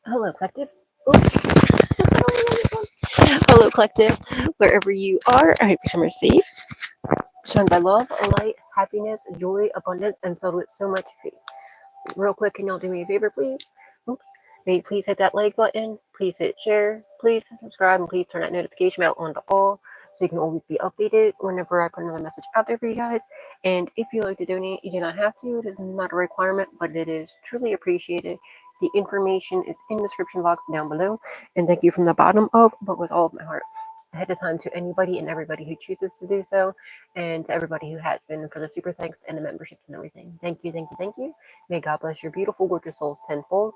Hello, collective. Oops. Hello, collective. Wherever you are, I hope you're safe, surrounded by love, light, happiness, joy, abundance, and filled with so much faith. Real quick, can y'all do me a favor, please? Oops. May you please hit that like button, please hit share, please subscribe, and please turn that notification bell on to all so you can always be updated whenever I put another message out there for you guys. And if you like to donate, you do not have to. It is not a requirement, but it is truly appreciated. The information is in the description box down below. And thank you from the bottom of, but with all of my heart, ahead of time to anybody and everybody who chooses to do so, and to everybody who has been for the super thanks and the memberships and everything. Thank you, thank you, thank you. May God bless your beautiful, gorgeous souls tenfold.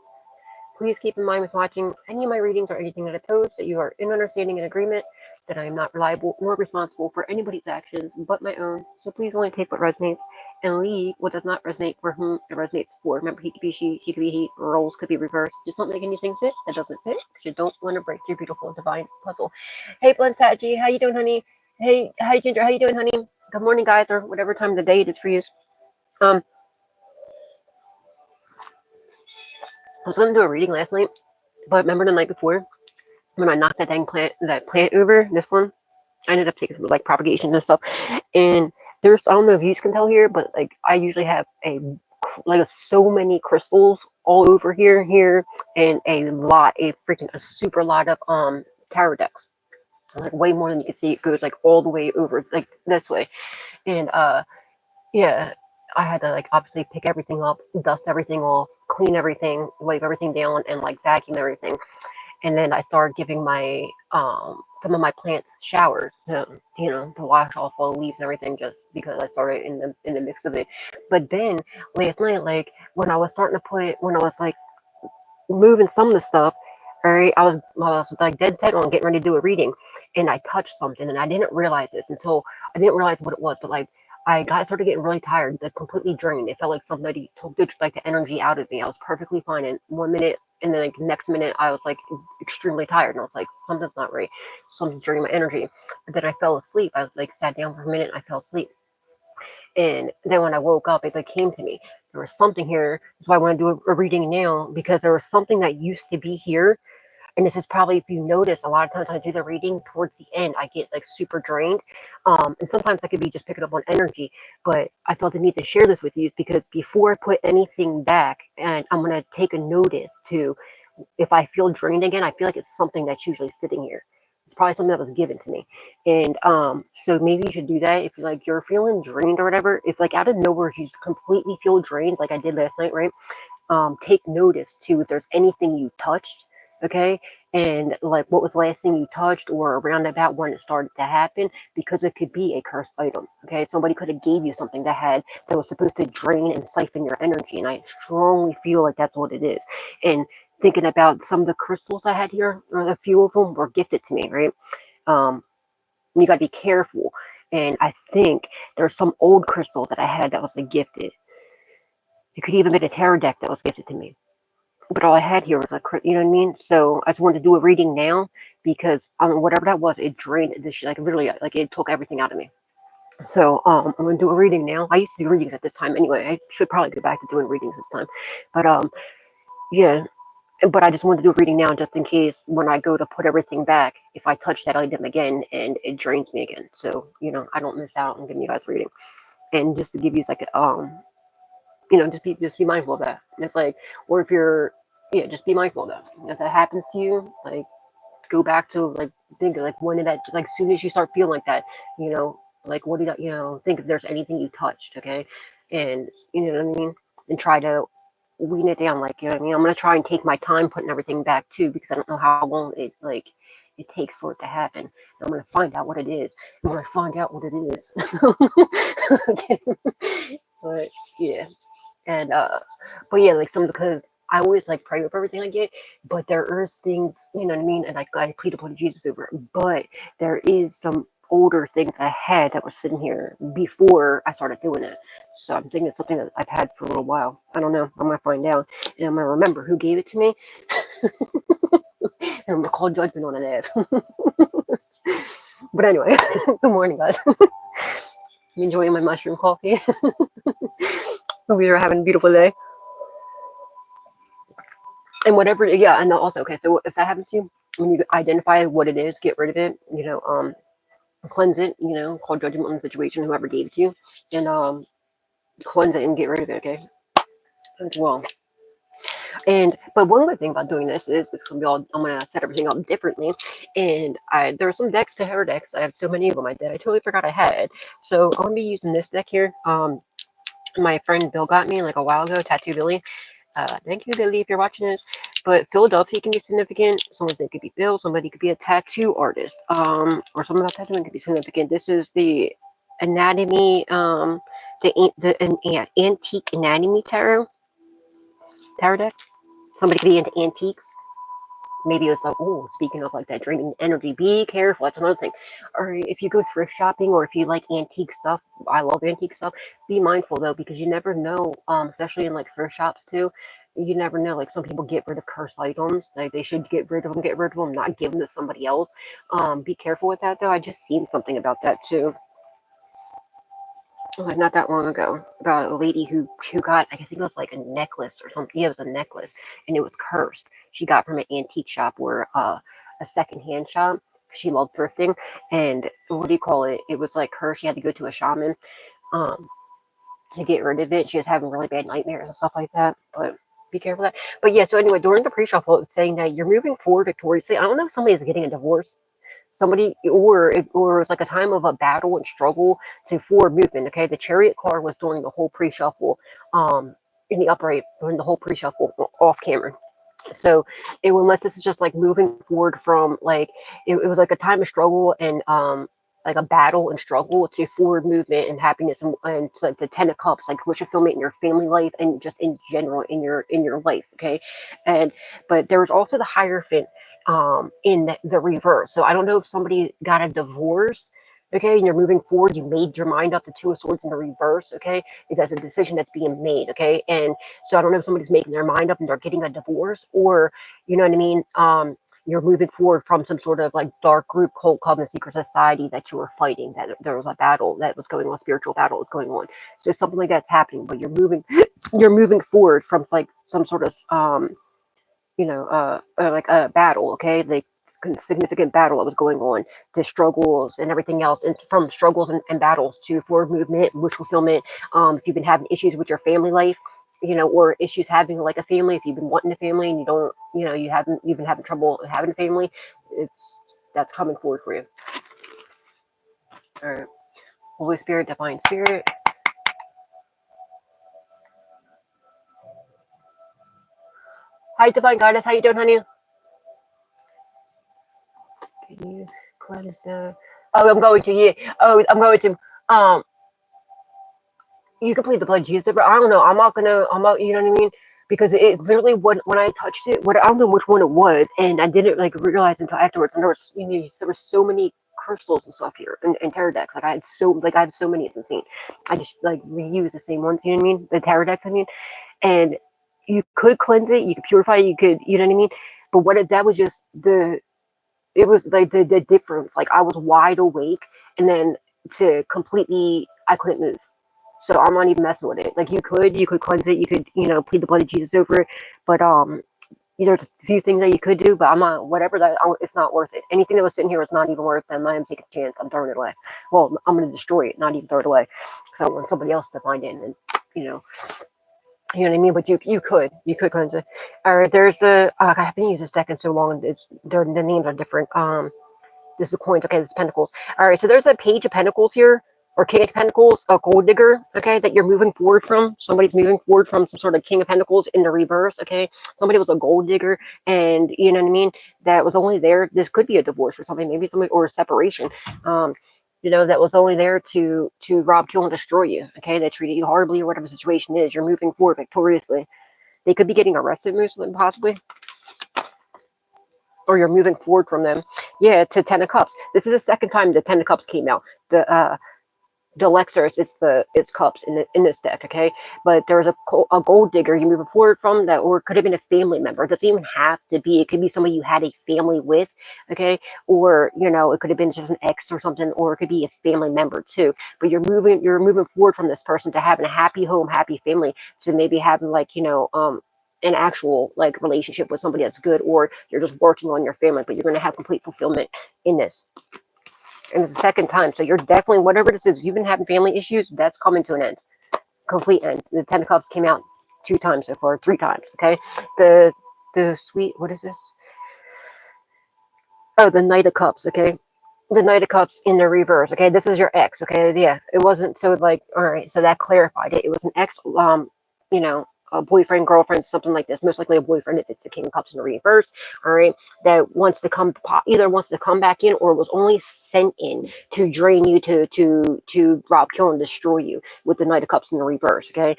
Please keep in mind with watching any of my readings or anything that I post that you are in understanding and agreement that I am not reliable nor responsible for anybody's actions but my own. So please only take what resonates and leave what does not resonate for whom it resonates for. Remember, he could be she could be he, roles could be reversed. Just don't make anything fit that doesn't fit because you don't want to break your beautiful divine puzzle. Hey, Blunt Satchi, how you doing, honey? Hey, hi, Ginger, how you doing, honey? Good morning, guys, or whatever time of the day it is for you. Um, I was gonna do a reading last night, but remember the night before when I knocked that plant over, this one, I ended up taking some like propagation and stuff. And there's, I don't know if you can tell here, but like I usually have so many crystals all over here, and a super lot of tarot decks, like way more than you can see. It goes like all the way over like this way, and yeah. I had to like obviously pick everything up, dust everything off, clean everything, wipe everything down, and like vacuum everything. And then I started giving my some of my plants showers to to wash off all the leaves and everything, just because I started in the mix of it. But then last night, like when I was like moving some of the stuff, right, I was like dead set on getting ready to do a reading, and I touched something, and I didn't realize this until I didn't realize what it was, but like I started getting really tired, like completely drained. It felt like somebody took like the energy out of me. I was perfectly fine in 1 minute, and then like next minute I was like extremely tired, and I was like, something's not right, something's draining my energy. But then I fell asleep. I like sat down for a minute, and I fell asleep. And then when I woke up, it like came to me. There was something here. That's why I want to do a reading now, because there was something that used to be here. And this is probably, if you notice, a lot of times when I do the reading towards the end, I get like super drained. And sometimes I could be just picking up on energy. But I felt the need to share this with you because before I put anything back, and I'm going to take a notice to, if I feel drained again, I feel like it's something that's usually sitting here. It's probably something that was given to me. And so maybe you should do that if you're feeling drained or whatever. If like out of nowhere you just completely feel drained, like I did last night, right? Take notice too if there's anything you touched, okay? And like what was the last thing you touched, or around about when it started to happen, because it could be a cursed item, okay? Somebody could have gave you something that was supposed to drain and siphon your energy, and I strongly feel like that's what it is. And thinking about some of the crystals I had here, or a few of them were gifted to me, right? Um, you got to be careful. And I think there's some old crystals that I had that was like gifted. It could even be a tarot deck that was gifted to me. But all I had here was you know what I mean? So I just wanted to do a reading now because whatever that was, it drained this, like literally, like it took everything out of me. So I'm gonna do a reading now. I used to do readings at this time anyway. I should probably go back to doing readings this time. But yeah. But I just wanted to do a reading now just in case when I go to put everything back, if I touch that item again and it drains me again. So, I don't miss out on giving you guys a reading. And just to give you like just be mindful of that. And it's like, or if you're, yeah, just be mindful of that. If that happens to you, like go back to like think like when did that, like as soon as you start feeling like that, like what did think if there's anything you touched, okay, and you know what I mean, and try to wean it down, like you know what I mean. I'm gonna try and take my time putting everything back too because I don't know how long it takes for it to happen. And I'm gonna find out what it is. I'm gonna find out what it is. Okay. But yeah. And but yeah, like because I always like pray with everything I get, but there is things, you know what I mean, and I plead upon Jesus over it. But there is some older things I had that was sitting here before I started doing it. So I'm thinking it's something that I've had for a little while. I don't know. I'm gonna find out, and I'm gonna remember who gave it to me, and I'm gonna call judgment on it ass. But anyway, good morning, guys. I'm enjoying my mushroom coffee. Hope you're having a beautiful day. And whatever, yeah, and also, okay, so if that happens to you, when you identify what it is, get rid of it, cleanse it, call judgment on the situation, whoever gave it to you, and cleanse it and get rid of it, okay, as well. And but one good thing about doing this is it's gonna be all, I'm gonna set everything up differently. And there are some decks to hair decks. I have so many of them that I totally forgot I had. So I'm gonna be using this deck here. My friend Bill got me like a while ago, Tattoo Billy. Thank you, Billy, if you're watching this. But Philadelphia can be significant. Someone said it could be Bill. Somebody could be a tattoo artist. Or something about tattooing could be significant. This is the anatomy. Antique anatomy tarot deck. Somebody could be into antiques. Maybe it's like, oh, speaking of like that draining energy, be careful. That's another thing. Or if you go thrift shopping, or if you like antique stuff, I love antique stuff. Be mindful though, because you never know. Especially in like thrift shops too, you never know. Like some people get rid of cursed items. Like they should get rid of them, not give them to somebody else. Be careful with that though. I just seen something about that too. Like not that long ago, about a lady who got, I think it was like a necklace or something. Yeah, it was a necklace, and it was cursed. She got from an antique shop or a secondhand shop. She loved thrifting, and what do you call it? It was like her. She had to go to a shaman um, to get rid of it. She was having really bad nightmares and stuff like that. But be careful of that. But yeah, so anyway, during the pre-shuffle, it was saying that you're moving forward victoriously. I don't know if somebody is getting a divorce, somebody, or it's like a time of a battle and struggle to forward movement. Okay, the Chariot card was during the whole pre-shuffle, in the upright during the whole pre-shuffle off camera. So unless this is just like moving forward from like it was like a time of struggle and like a battle and struggle to forward movement and happiness, and like the 10 of cups, like what you feel in your family life and just in general in your life. Okay, and but there was also the Hierophant in the reverse. So I don't know if somebody got a divorce, okay, and you're moving forward, you made your mind up, the Two of Swords in the reverse, okay, if that's a decision that's being made, okay, and so I don't know if somebody's making their mind up and they're getting a divorce, or you know what I mean, you're moving forward from some sort of like dark group, cult, covenant, secret society that you were fighting, that there was a battle that was going on, spiritual battle was going on. So something like that's happening, but you're moving forward from like some sort of like a battle, okay, like significant battle that was going on, to struggles and everything else, and from struggles and battles to forward movement, wish fulfillment. If you've been having issues with your family life, or issues having like a family, if you've been wanting a family and you don't, you've been having trouble having a family, that's coming forward for you. All right, Holy Spirit, Divine Spirit. Hi, Divine Goddess, how you doing, honey? Can you cleanse the? Oh, I'm going to. Yeah. Oh, I'm going to. Um, you can plead the blood of Jesus, but I don't know. I'm not gonna. I'm not. You know what I mean? Because it literally, when I touched it, I don't know which one it was, and I didn't like realize until afterwards. And there were so many crystals and stuff here, and tarot decks. Like I have so many. It's insane. I just like reuse the same ones. You know what I mean? The tarot decks. I mean, and you could cleanse it. You could purify it. You could. You know what I mean? But that was just the. It was like the difference. Like I was wide awake, and then to completely, I couldn't move. So I'm not even messing with it. Like you could cleanse it, you could, plead the blood of Jesus over it. But there's a few things that you could do, but I'm not. Whatever that, it's not worth it. Anything that was sitting here is not even worth it. I'm not even taking a chance. I'm throwing it away. Well, I'm gonna destroy it, not even throw it away, because I want somebody else to find it, and you know, you know what I mean. But you could cleanse it. All right, there's a. I haven't used this deck in so long. The names are different. This is coins. Okay, this is pentacles. All right, so there's a Page of Pentacles here, or King of Pentacles, a gold digger. Okay, that you're moving forward from. Somebody's moving forward from some sort of King of Pentacles in the reverse. Okay, somebody was a gold digger, and you know what I mean. That was only there. This could be a divorce or something, maybe somebody, or a separation. That was only there to rob, kill, and destroy you. Okay, they treated you horribly, or whatever the situation is. You're moving forward victoriously. They could be getting arrested, possibly, or you're moving forward from them. Yeah, to 10 of Cups. This is the second time the 10 of Cups came out. The Lexers, it's cups in this deck, okay? But there's a gold digger you're moving forward from that, or it could have been a family member. It doesn't even have to be. It could be somebody you had a family with, okay? Or it could have been just an ex or something, or it could be a family member too. But you're moving forward from this person to having a happy home, happy family, to maybe having like an actual like relationship with somebody that's good, or you're just working on your family, but you're going to have complete fulfillment in this. And it's the second time, so you're definitely, whatever this is, you've been having family issues, that's coming to an end, complete end. The Ten of Cups came out 2 times so far, 3 times. Okay, the sweet, what is this? Oh, the Knight of Cups. Okay, the Knight of Cups in the reverse. Okay, this is your ex. Okay, yeah, it wasn't so like, all right, so that clarified it. It was an ex, you know, a boyfriend, girlfriend, something like this. Most likely a boyfriend if it's the King of Cups in the reverse. All right, that wants to come, either wants to come back in or was only sent in to drain you, to rob, kill, and destroy you with the Knight of Cups in the reverse. Okay,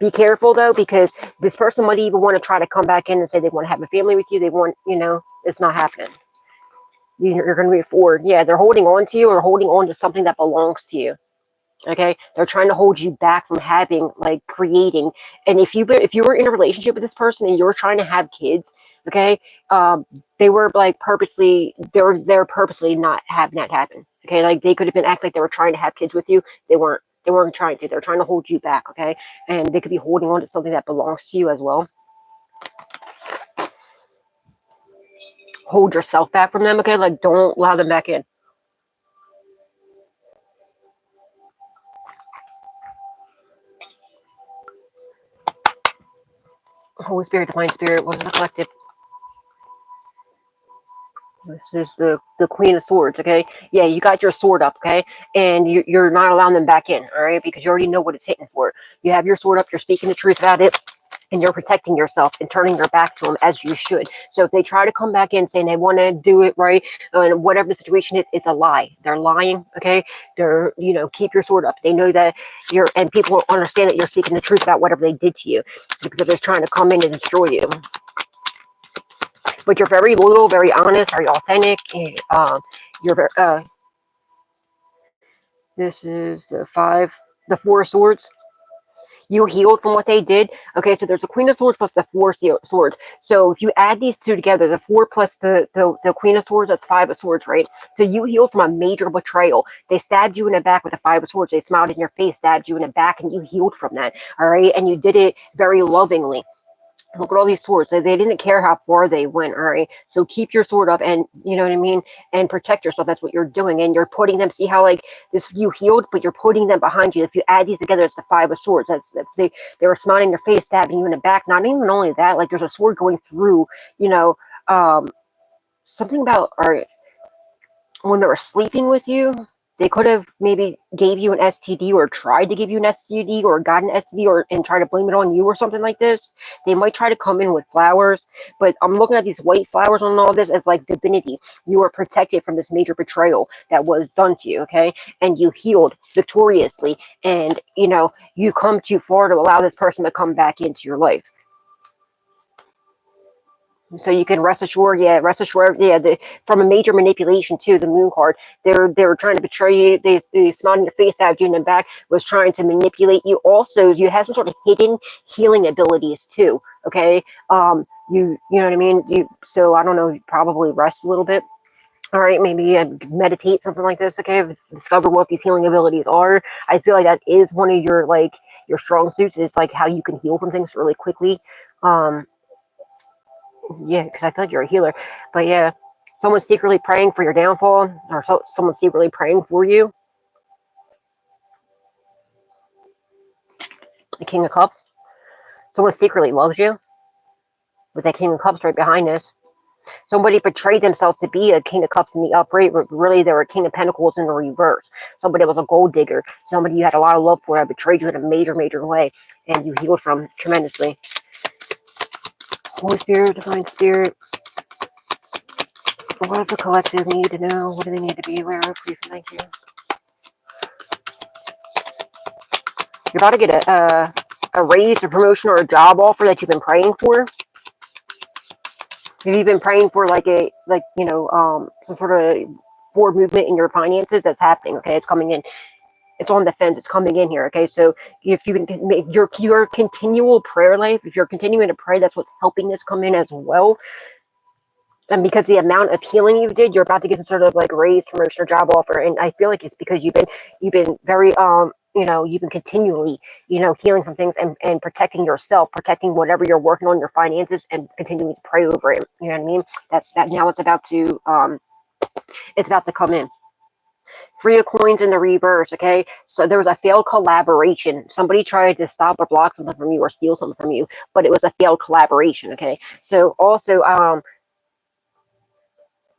be careful though, because this person might even want to try to come back in and say they want to have a family with you. They want, it's not happening. You're going to move forward. Yeah, they're holding on to you or holding on to something that belongs to you. Okay, they're trying to hold you back from having, like, creating. And if you were in a relationship with this person and you were trying to have kids, okay, they were like purposely, they're purposely not having that happen. Okay, like they could have been acting like they were trying to have kids with you. They weren't. They weren't trying to. They're trying to hold you back. Okay, and they could be holding on to something that belongs to you as well. Hold yourself back from them. Okay, like don't allow them back in. Holy Spirit, Divine Spirit, what is the collective? This is the Queen of Swords, okay? Yeah, you got your sword up, okay? And you're not allowing them back in, all right? Because you already know what it's hitting for. You have your sword up, you're speaking the truth about it, and you're protecting yourself and turning your back to them as you should. So if they try to come back in saying they want to do it right, and whatever the situation is, it's a lie. They're lying, okay? They're, keep your sword up. They know that and people understand that you're speaking the truth about whatever they did to you, because they're just trying to come in and destroy you. But you're very loyal, very honest, very authentic. And, you're very, this is the Four of Swords. You healed from what they did. Okay, so there's a Queen of Swords plus the Four Swords. So if you add these two together, the four plus the Queen of Swords, that's Five of Swords, right? So you healed from a major betrayal. They stabbed you in the back with the Five of Swords. They smiled in your face, stabbed you in the back, and you healed from that. All right, and you did it very lovingly. Look at all these swords. They didn't care how far they went, all right? So keep your sword up and, you know what I mean? And protect yourself. That's what you're doing. And you're putting them, see how, like, this, you healed, but you're putting them behind you. If you add these together, it's the Five of Swords. They were smiling in your face, stabbing you in the back. Not even only that, like, there's a sword going through, something about, all right, when they were sleeping with you, they could have maybe gave you an STD or tried to give you an STD or got an STD and try to blame it on you or something like this. They might try to come in with flowers, but I'm looking at these white flowers on all this as like divinity. You are protected from this major betrayal that was done to you, okay? And you healed victoriously, and you come too far to allow this person to come back into your life. So you can rest assured, from a major manipulation too, the Moon card, they were trying to betray you. They smiled in your face, stabbed you in the back, was trying to manipulate you. Also, you have some sort of hidden healing abilities too. Okay, you know what I mean. So I don't know, you probably rest a little bit. All right, maybe meditate, something like this. Okay, discover what these healing abilities are. I feel like that is one of your strong suits, is like how you can heal from things really quickly. Yeah, because I feel like you're a healer. But yeah, someone's secretly praying for your downfall, or someone's secretly praying for you. The King of Cups. Someone secretly loves you. With that King of Cups right behind this. Somebody betrayed themselves to be a King of Cups in the upright, but really they were a King of Pentacles in the reverse. Somebody was a gold digger. Somebody you had a lot of love for that betrayed you in a major, major way. And you healed from tremendously. Holy Spirit, Divine Spirit. What does the collective need to know? What do they need to be aware of? Please and thank you. You're about to get a raise, a promotion, or a job offer that you've been praying for. If you've been praying for some sort of forward movement in your finances, that's happening. Okay, it's coming in. It's on the fence. It's coming in here. Okay, so if you can make your continual prayer life, if you're continuing to pray, that's what's helping this come in as well. And because the amount of healing you did, you're about to get some sort of like raise, promotion, or job offer. And I feel like it's because you've been very you know, you've been continually, you know, healing from things and protecting yourself, protecting whatever you're working on, your finances, and continuing to pray over it. You know what I mean? That's that. Now it's about to come in. Three of coins in the reverse, okay? So there was a failed collaboration. Somebody tried to stop or block something from you or steal something from you, but it was a failed collaboration, okay? So also,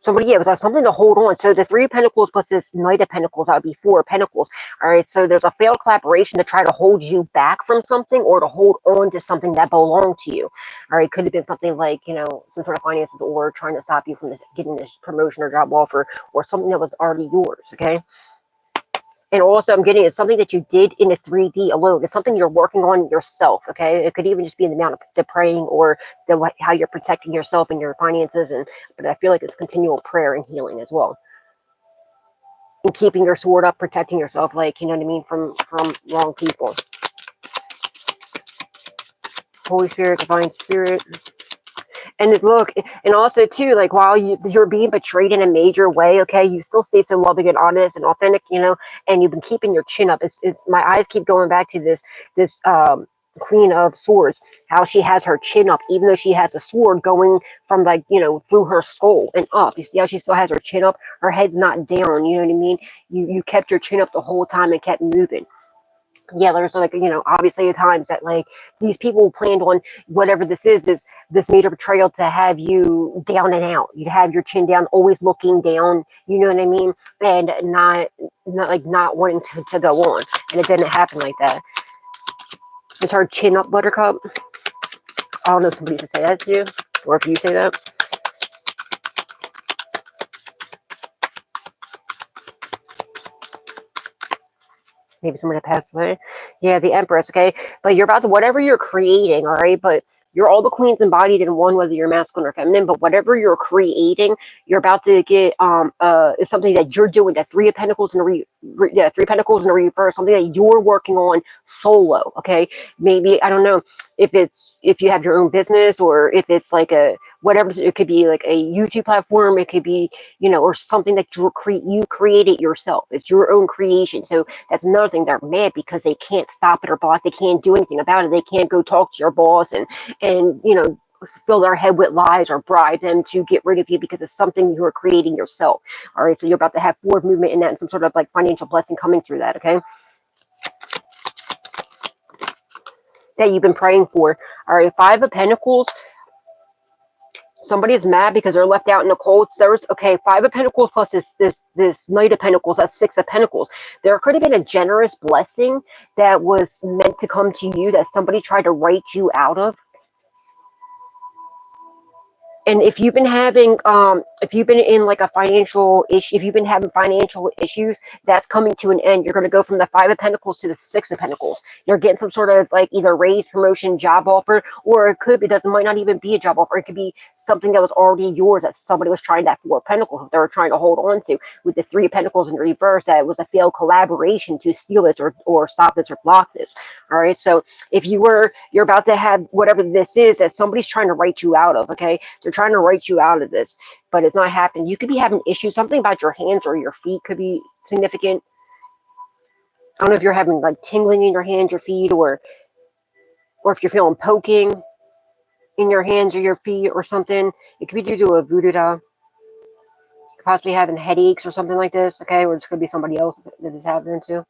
somebody, yeah, it was like something to hold on. So the Three of Pentacles plus this Knight of Pentacles, that would be Four of Pentacles. All right, so there's a failed collaboration to try to hold you back from something or to hold on to something that belonged to you. All right, could have been something like, you know, some sort of finances or trying to stop you from getting this promotion or job offer or something that was already yours, okay? And also, I'm getting it's something that you did in a 3D alone. It's something you're working on yourself, okay? It could even just be in the amount of the praying or how you're protecting yourself and your finances. But I feel like it's continual prayer and healing as well. And keeping your sword up, protecting yourself, like, you know what I mean, from wrong people. Holy Spirit, Divine Spirit. And look, and also too, like while you're being betrayed in a major way, okay, you still stay so loving and honest and authentic, you know, and you've been keeping your chin up. It's my eyes keep going back to this Queen of Swords, how she has her chin up, even though she has a sword going from, like, you know, through her skull and up. You see how she still has her chin up? Her head's not down. You know what I mean? You kept your chin up the whole time and kept moving. Yeah, there's, like, you know, obviously at times that, like, these people planned on whatever this is this major betrayal to have you down and out. You'd have your chin down, always looking down, you know what I mean? And not wanting to go on. And it didn't happen like that. It's her chin up, Buttercup. I don't know if somebody should say that to you, or if you say that. Maybe somebody that passed away. Yeah, the Empress, okay? But you're about to, whatever you're creating, all right? But you're all the queens embodied in one, whether you're masculine or feminine. But whatever you're creating, you're about to get is something that you're doing. That Three of Pentacles in the Three of Pentacles in the reverse, something that you're working on solo, okay? Maybe, I don't know if you have your own business, or if it's like a whatever. It could be like a YouTube platform. It could be, you know, or something that you created yourself. It's your own creation. So that's another thing. They're mad because they can't stop it or block. They can't do anything about it. They can't go talk to your boss and you know, fill their head with lies or bribe them to get rid of you because it's something you're creating yourself. All right, so you're about to have forward movement in that and some sort of like financial blessing coming through that, okay? That you've been praying for. All right, Five of Pentacles. Somebody's mad because they're left out in the cold. There's, okay, Five of Pentacles plus this Knight of Pentacles. That's Six of Pentacles. There could have been a generous blessing that was meant to come to you that somebody tried to write you out of. And if you've been having, if you've been in like a financial issue, if you've been having financial issues, that's coming to an end. You're going to go from the Five of Pentacles to the Six of Pentacles. You're getting some sort of like either raise, promotion, job offer, or it could be, might not even be a job offer. It could be something that was already yours that somebody was trying, that Four of Pentacles that they were trying to hold on to, with the Three of Pentacles in reverse, that it was a failed collaboration to steal this or stop this or block this. All right. So if you're about to have whatever this is that somebody's trying to write you out of, okay? They're trying to write you out of this, but it's not happening. You could be having issues. Something about your hands or your feet could be significant. I don't know if you're having like tingling in your hands, your feet, or if you're feeling poking in your hands or your feet or something. It could be due to a voodoo doll. Possibly having headaches or something like this, okay? Or it's could be somebody else that is having it too.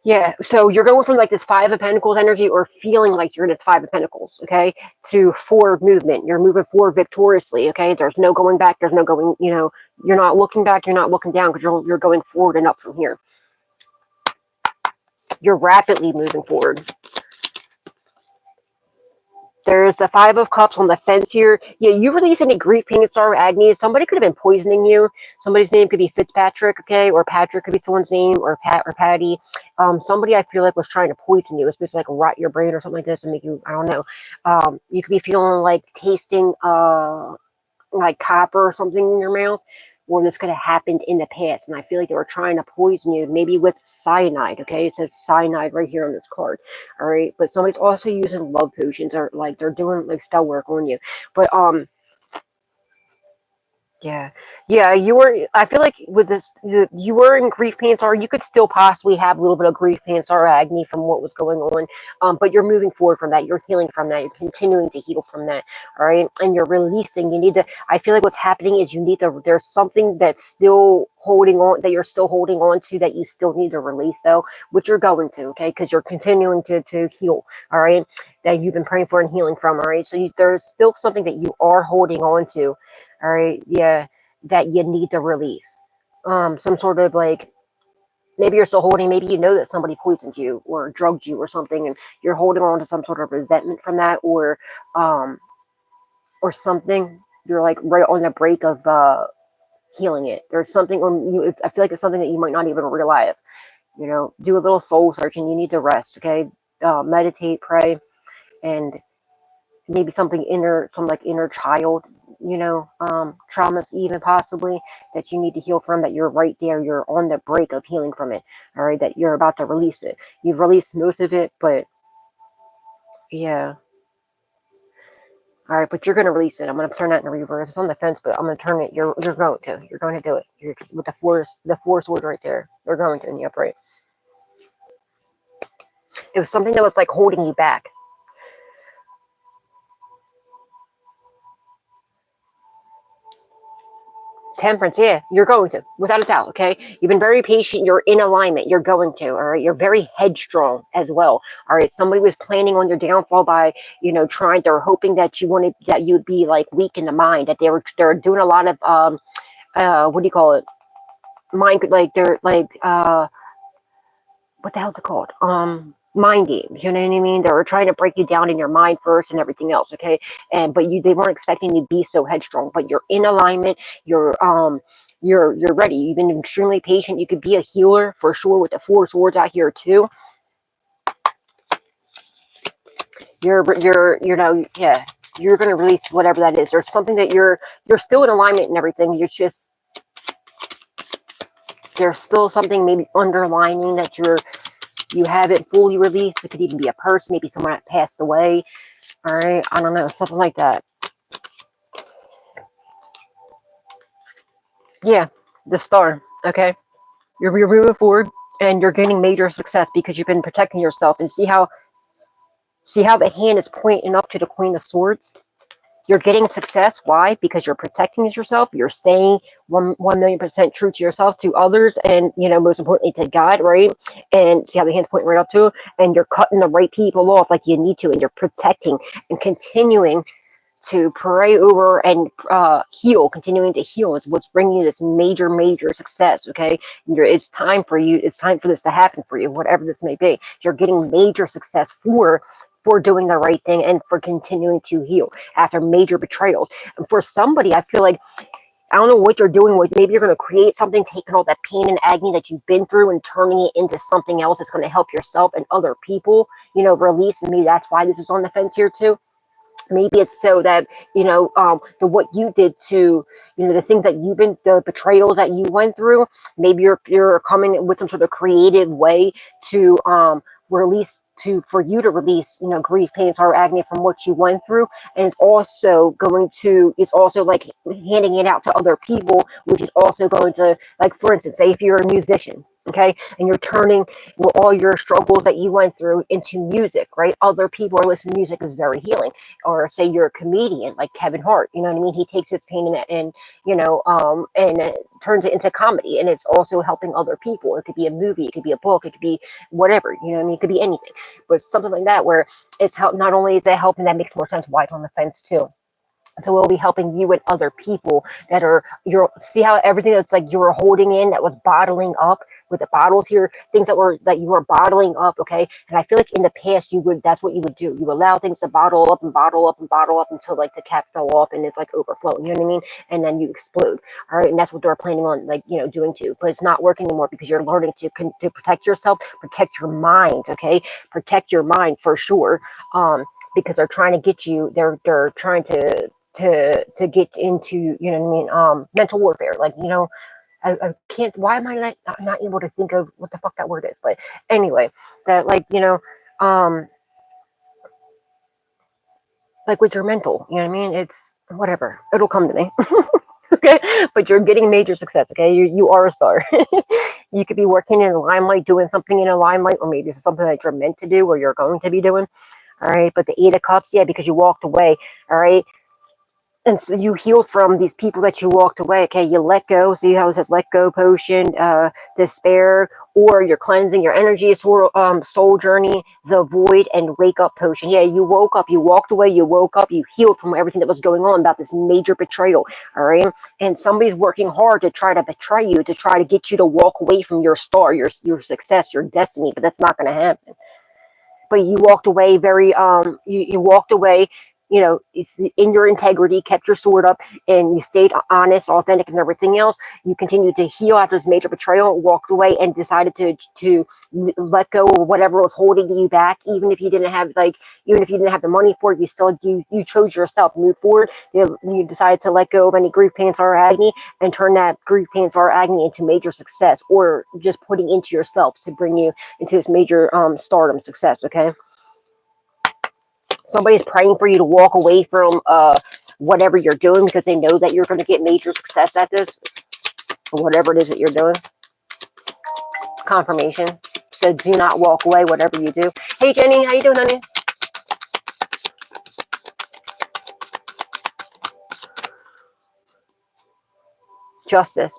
Yeah, so you're going from like this Five of Pentacles energy, or feeling like you're in this Five of Pentacles, okay, to forward movement. You're moving forward victoriously, okay? There's no going back. There's no going, you know, you're not looking back. You're not looking down, because you're going forward and up from here. You're rapidly moving forward. There's the Five of Cups on the fence here. Yeah, you release any grief, pain, and sorrow, agony. Somebody could have been poisoning you. Somebody's name could be Fitzpatrick, okay? Or Patrick could be someone's name, or Pat or Patty. Somebody I feel like was trying to poison you. It's supposed to like rot your brain or something like this and make you, I don't know. You could be feeling like tasting like copper or something in your mouth. Or this could have happened in the past, and I feel like they were trying to poison you, maybe with cyanide, okay? It says cyanide right here on this card, all right? But somebody's also using love potions, or like they're doing like spell work on you. But Yeah, yeah, you were. I feel like with this, you were in grief pants, or you could still possibly have a little bit of grief pants or agony from what was going on. But you're moving forward from that. You're healing from that. You're continuing to heal from that. All right, and you're releasing. You need to. I feel like what's happening is you need to. There's something that's still holding on, that you're still holding on to, that you still need to release, though, which you're going to. Okay, because you're continuing to heal. All right, that you've been praying for and healing from. All right, so there's still something that you are holding on to, all right, yeah, that you need to release. Some sort of like, maybe you're still holding, maybe you know that somebody poisoned you or drugged you or something, and you're holding on to some sort of resentment from that, um, or something. You're like right on the break of healing it. There's something, or I feel like it's something that you might not even realize. Do a little soul searching. You need to rest, okay? Meditate, pray, and maybe something inner, some like inner child, traumas even possibly, that you need to heal from, that you're right there, you're on the break of healing from it, all right, that you're about to release it. You've released most of it, but yeah, all right, but you're going to release it. I'm going to turn that in reverse. It's on the fence, but I'm going to turn it. You're going to do it. You're with the force word right there. You're going to in the upright. It was something that was like holding you back. Temperance, yeah, you're going to, without a doubt, okay? You've been very patient, you're in alignment, you're going to, all right? You're very headstrong as well, all right? Somebody was planning on your downfall by, they're hoping that that you'd be like weak in the mind, that they're doing a lot of, what do you call it? Mind, like, they're like, what the hell's it called? Mind games. You know what I mean? They were trying to break you down in your mind first and everything else. Okay, but they weren't expecting you to be so headstrong. But you're in alignment. You're ready. You've been extremely patient. You could be a healer for sure with the four swords out here too. Yeah. You're gonna release whatever that is. There's something that you're still in alignment and everything. You're just there's still something maybe underlining that you haven't fully released. It could even be a person, maybe someone that passed away. All right, I don't know, something like that. Yeah, the star. Okay, you're moving forward, and you're gaining major success because you've been protecting yourself. And see how the hand is pointing up to the Queen of Swords. You're getting success. Why? Because you're protecting yourself. You're staying 1,000,000% true to yourself, to others, and most importantly to God, right? And see how the hand's pointing right up to, and you're cutting the right people off like you need to, and you're protecting and continuing to pray over and heal, continuing to heal is what's bringing you this major, major success. Okay, it's time for you. It's time for this to happen for you, whatever this may be. You're getting major success for doing the right thing and for continuing to heal after major betrayals. And for somebody, I feel like, I don't know what you're doing with. Maybe you're going to create something, taking all that pain and agony that you've been through and turning it into something else that's going to help yourself and other people. Release. And maybe that's why this is on the fence here too. Maybe it's so that what you did to the things that the betrayals that you went through. Maybe you're coming with some sort of creative way to release, for you to release grief, pain, sorrow, agony from what you went through. And it's also like handing it out to other people, which is also going to, like, for instance, say if you're a musician, okay, and you're turning all your struggles that you went through into music, right? Other people are listening to music is very healing. Or say you're a comedian like Kevin Hart, you know what I mean? He takes his pain and turns it into comedy, and it's also helping other people. It could be a movie, it could be a book, it could be whatever, you know what I mean? It could be anything, but something like that where it's help. Not only is it helping, that makes more sense why it's on the fence too. So we'll be helping you and other people that are, see how everything that's like you were holding in, that was bottling up with the bottles here, things that you were bottling up, okay? And I feel like in the past that's what you would do. You allow things to bottle up and bottle up and bottle up until like the cap fell off and it's like overflowing, you know what I mean? And then you explode, all right? And that's what they're planning on, like, doing to you. But it's not working anymore because you're learning to protect yourself, protect your mind, okay? Protect your mind for sure. Because they're trying to get you, they're trying to get into, mental warfare. Like, I can't, why am I not able to think of what the fuck that word is? But anyway, that, like, um, like with your mental, you know what I mean? It's whatever. It'll come to me. Okay, but you're getting major success. Okay, you are a star. You could be working in the limelight, doing something in a limelight, or maybe this is something that you're meant to do or you're going to be doing. All right, but the Eight of Cups, yeah, because you walked away. All right, and so you healed from these people that you walked away. Okay, you let go. See how it says let go potion, despair, or you're cleansing your energy, soul journey, the void, and wake up potion. Yeah, you woke up, you walked away, you woke up, you healed from everything that was going on about this major betrayal. All right, and somebody's working hard to try to betray you, to try to get you to walk away from your star, your success, your destiny, but that's not going to happen. But you walked away you walked away, it's in your integrity, kept your sword up, and you stayed honest, authentic, and everything else. You continued to heal after this major betrayal, walked away, and decided to let go of whatever was holding you back. Even if you didn't have the money for it, you chose yourself, move forward. You decided to let go of any grief, pain, sorrow, agony, and turn that grief, pain, sorrow, agony into major success, or just putting into yourself to bring you into this major stardom success. Okay, somebody's praying for you to walk away from whatever you're doing, because they know that you're going to get major success at this, or whatever it is that you're doing. Confirmation. So do not walk away, whatever you do. Hey Jenny, how you doing, honey? Justice.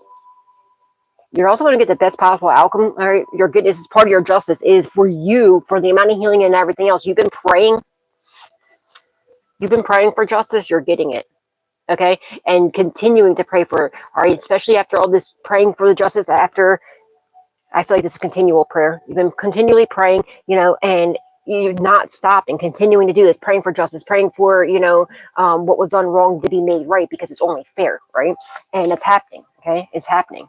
You're also going to get the best possible outcome. All right, you're getting, this is part of your justice, is for you, for the amount of healing and everything else. You've been praying for justice. You're getting it. Okay, and continuing to pray for it. All right, especially after all this praying for the justice. After, I feel like this is continual prayer. You've been continually praying, and you're not stopping, continuing to do this, praying for justice, praying for, what was done wrong to be made right, because it's only fair, right? And it's happening. Okay, it's happening.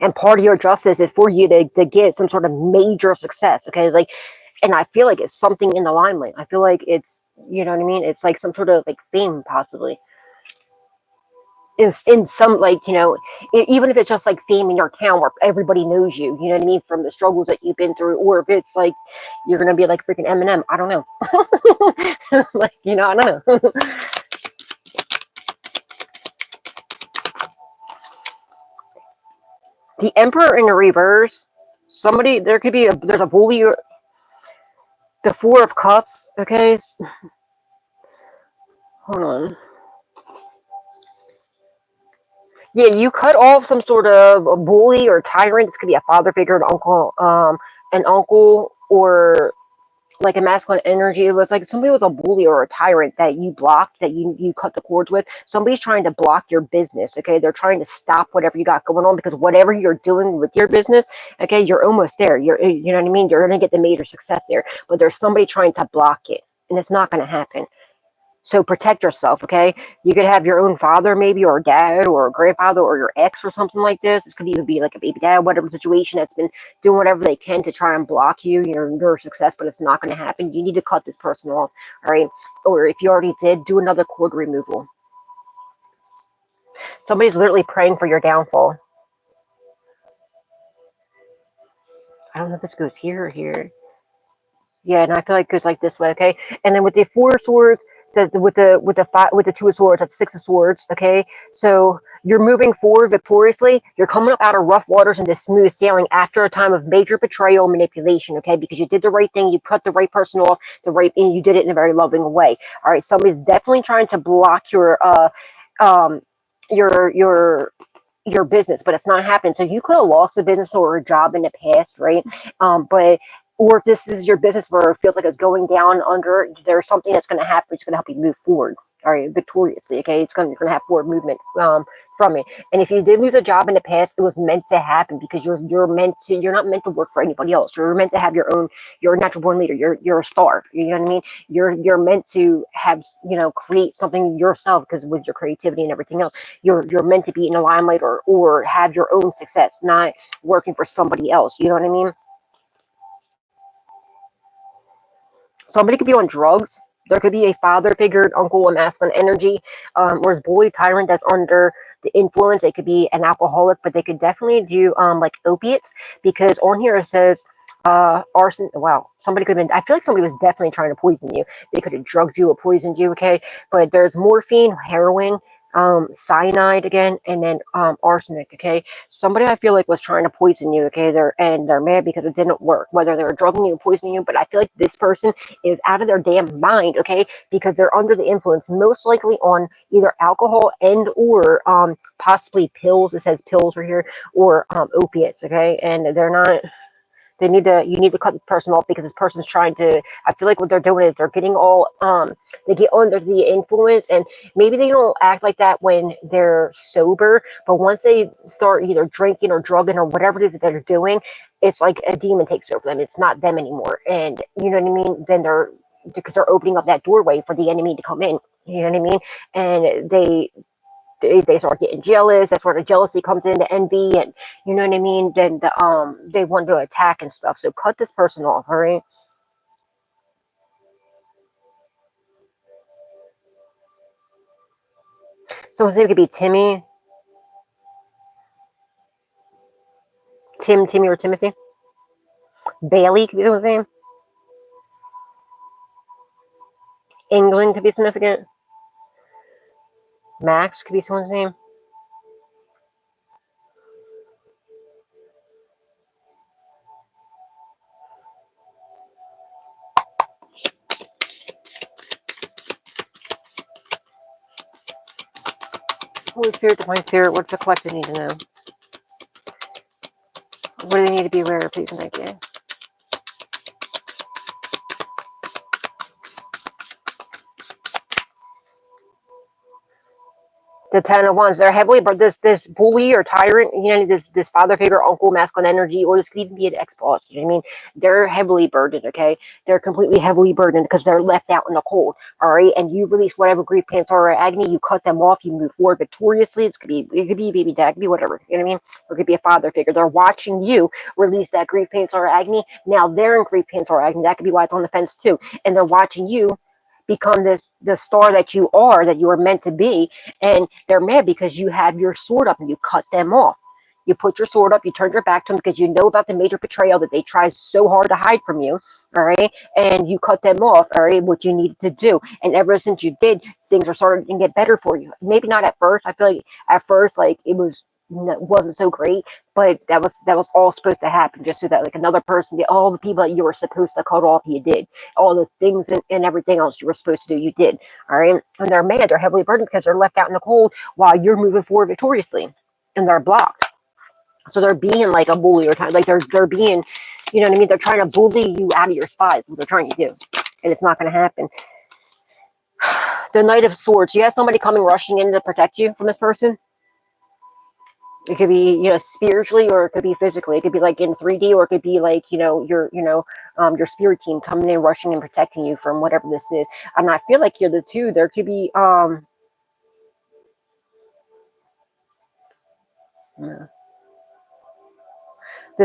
And part of your justice is for you to get some sort of major success. Okay, and I feel like it's something in the limelight. I feel like it's, you know what I mean? It's like some sort of like fame, possibly. Is in some, even if it's just like fame in your town where everybody knows you, you know what I mean, from the struggles that you've been through, or if it's like you're gonna be like freaking Eminem. I don't know. I don't know. The Emperor in the reverse. There's a bully. The Four of Cups. Okay, hold on. Yeah, you cut off some sort of a bully or tyrant. This could be a father figure, an uncle, or like a masculine energy. It was like somebody was a bully or a tyrant that you blocked, that you cut the cords with. Somebody's trying to block your business. Okay, they're trying to stop whatever you got going on, because whatever you're doing with your business, okay, you're almost there. You know what I mean. You're gonna get the major success there, but there's somebody trying to block it, and it's not gonna happen. So protect yourself, okay? You could have your own father, maybe, or dad, or a grandfather, or your ex, or something like this. This could even be like a baby dad, whatever situation, that's been doing whatever they can to try and block your success, but it's not going to happen. You need to cut this person off, all right? Or if you already did, do another cord removal. Somebody's literally praying for your downfall. I don't know if this goes here or here. Yeah, and I feel like it goes like this way, okay? And then with the Four of Swords, with the Two of Swords, that's Six of Swords, okay? So you're moving forward victoriously. You're coming up out of rough waters into smooth sailing after a time of major betrayal, manipulation, okay? Because you did the right thing, you cut the right person off, and you did it in a very loving way. All right, somebody's definitely trying to block your business, but it's not happening. So you could have lost a business or a job in the past, right? Or if this is your business where it feels like it's going down under, there's something that's going to happen. It's going to help you move forward, all right, victoriously. Okay, you're going to have forward movement from it. And if you did lose a job in the past, it was meant to happen, because you're not meant to work for anybody else. You're meant to have you're a natural born leader. You're a star. You know what I mean? You're meant to have, create something yourself, because with your creativity and everything else, you're meant to be in the limelight, or have your own success, not working for somebody else. You know what I mean? Somebody could be on drugs. There could be a father figure, uncle, a masculine energy, or a bully, tyrant that's under the influence. They could be an alcoholic, but they could definitely do like opiates, because on here it says arson. Wow, somebody could have been. I feel like somebody was definitely trying to poison you. They could have drugged you or poisoned you. Okay, but there's morphine, heroin, cyanide again, and then arsenic. Okay, somebody I feel like was trying to poison you. Okay, they're mad because it didn't work, whether they were drugging you or poisoning you. But I feel like this person is out of their damn mind. Okay, because they're under the influence, most likely on either alcohol and or possibly pills. It says pills right here, or opiates. Okay, and they're not. You need to cut this person off because this person's trying to, I feel like what they're doing is they're getting all they get under the influence, and maybe they don't act like that when they're sober, but once they start either drinking or drugging or whatever it is that they're doing, it's like a demon takes over them. It's not them anymore. And you know what I mean? Then because they're opening up that doorway for the enemy to come in. You know what I mean? And they start getting jealous. That's where the jealousy comes in, the envy, and you know what I mean. Then they want to attack and stuff. So cut this person off, all right? Someone's name could be Timmy, Timmy, or Timothy. Bailey could be someone's name. England could be significant. Max could be someone's name. Holy Spirit, Divine Spirit, what's the collective need to know? What do they need to be aware of, please and thank you? The Ten of Wands, they're heavily, but this bully or tyrant, you know, this father figure, uncle, masculine energy, or this could even be an ex-boss. You know what I mean? They're heavily burdened. Okay, they're completely heavily burdened because they're left out in the cold. All right, and you release whatever grief, cancer, or agony. You cut them off. You move forward victoriously. It could be a baby dad, it could be whatever. You know what I mean? Or it could be a father figure. They're watching you release that grief, cancer, or agony. Now they're in grief, cancer, or agony. That could be why it's on the fence too, and they're watching you become the star that you are, that you are meant to be, and they're mad because you have your sword up and you cut them off. You put your sword up, you turned your back to them because you know about the major betrayal that they tried so hard to hide from you, all right, and you cut them off, all right, what you needed to do. And ever since you did, things are starting to get better for you. Maybe not at first. I feel like at first, like, wasn't so great, but that was all supposed to happen just so that like another person, all the people that you were supposed to cut off, you did. All the things and everything else you were supposed to do, you did. All right, and they're mad, they're heavily burdened because they're left out in the cold while you're moving forward victoriously, and they're blocked. So they're being like a bully, or like they're being, you know what I mean, they're trying to bully you out of your spot. What they're trying to do, and it's not going to happen. The Knight of Swords, you have somebody coming rushing in to protect you from this person. It could be, spiritually, or it could be physically. It could be like in 3D, or it could be like, your spirit team coming in, rushing and protecting you from whatever this is. And I feel like you're the two. There could be,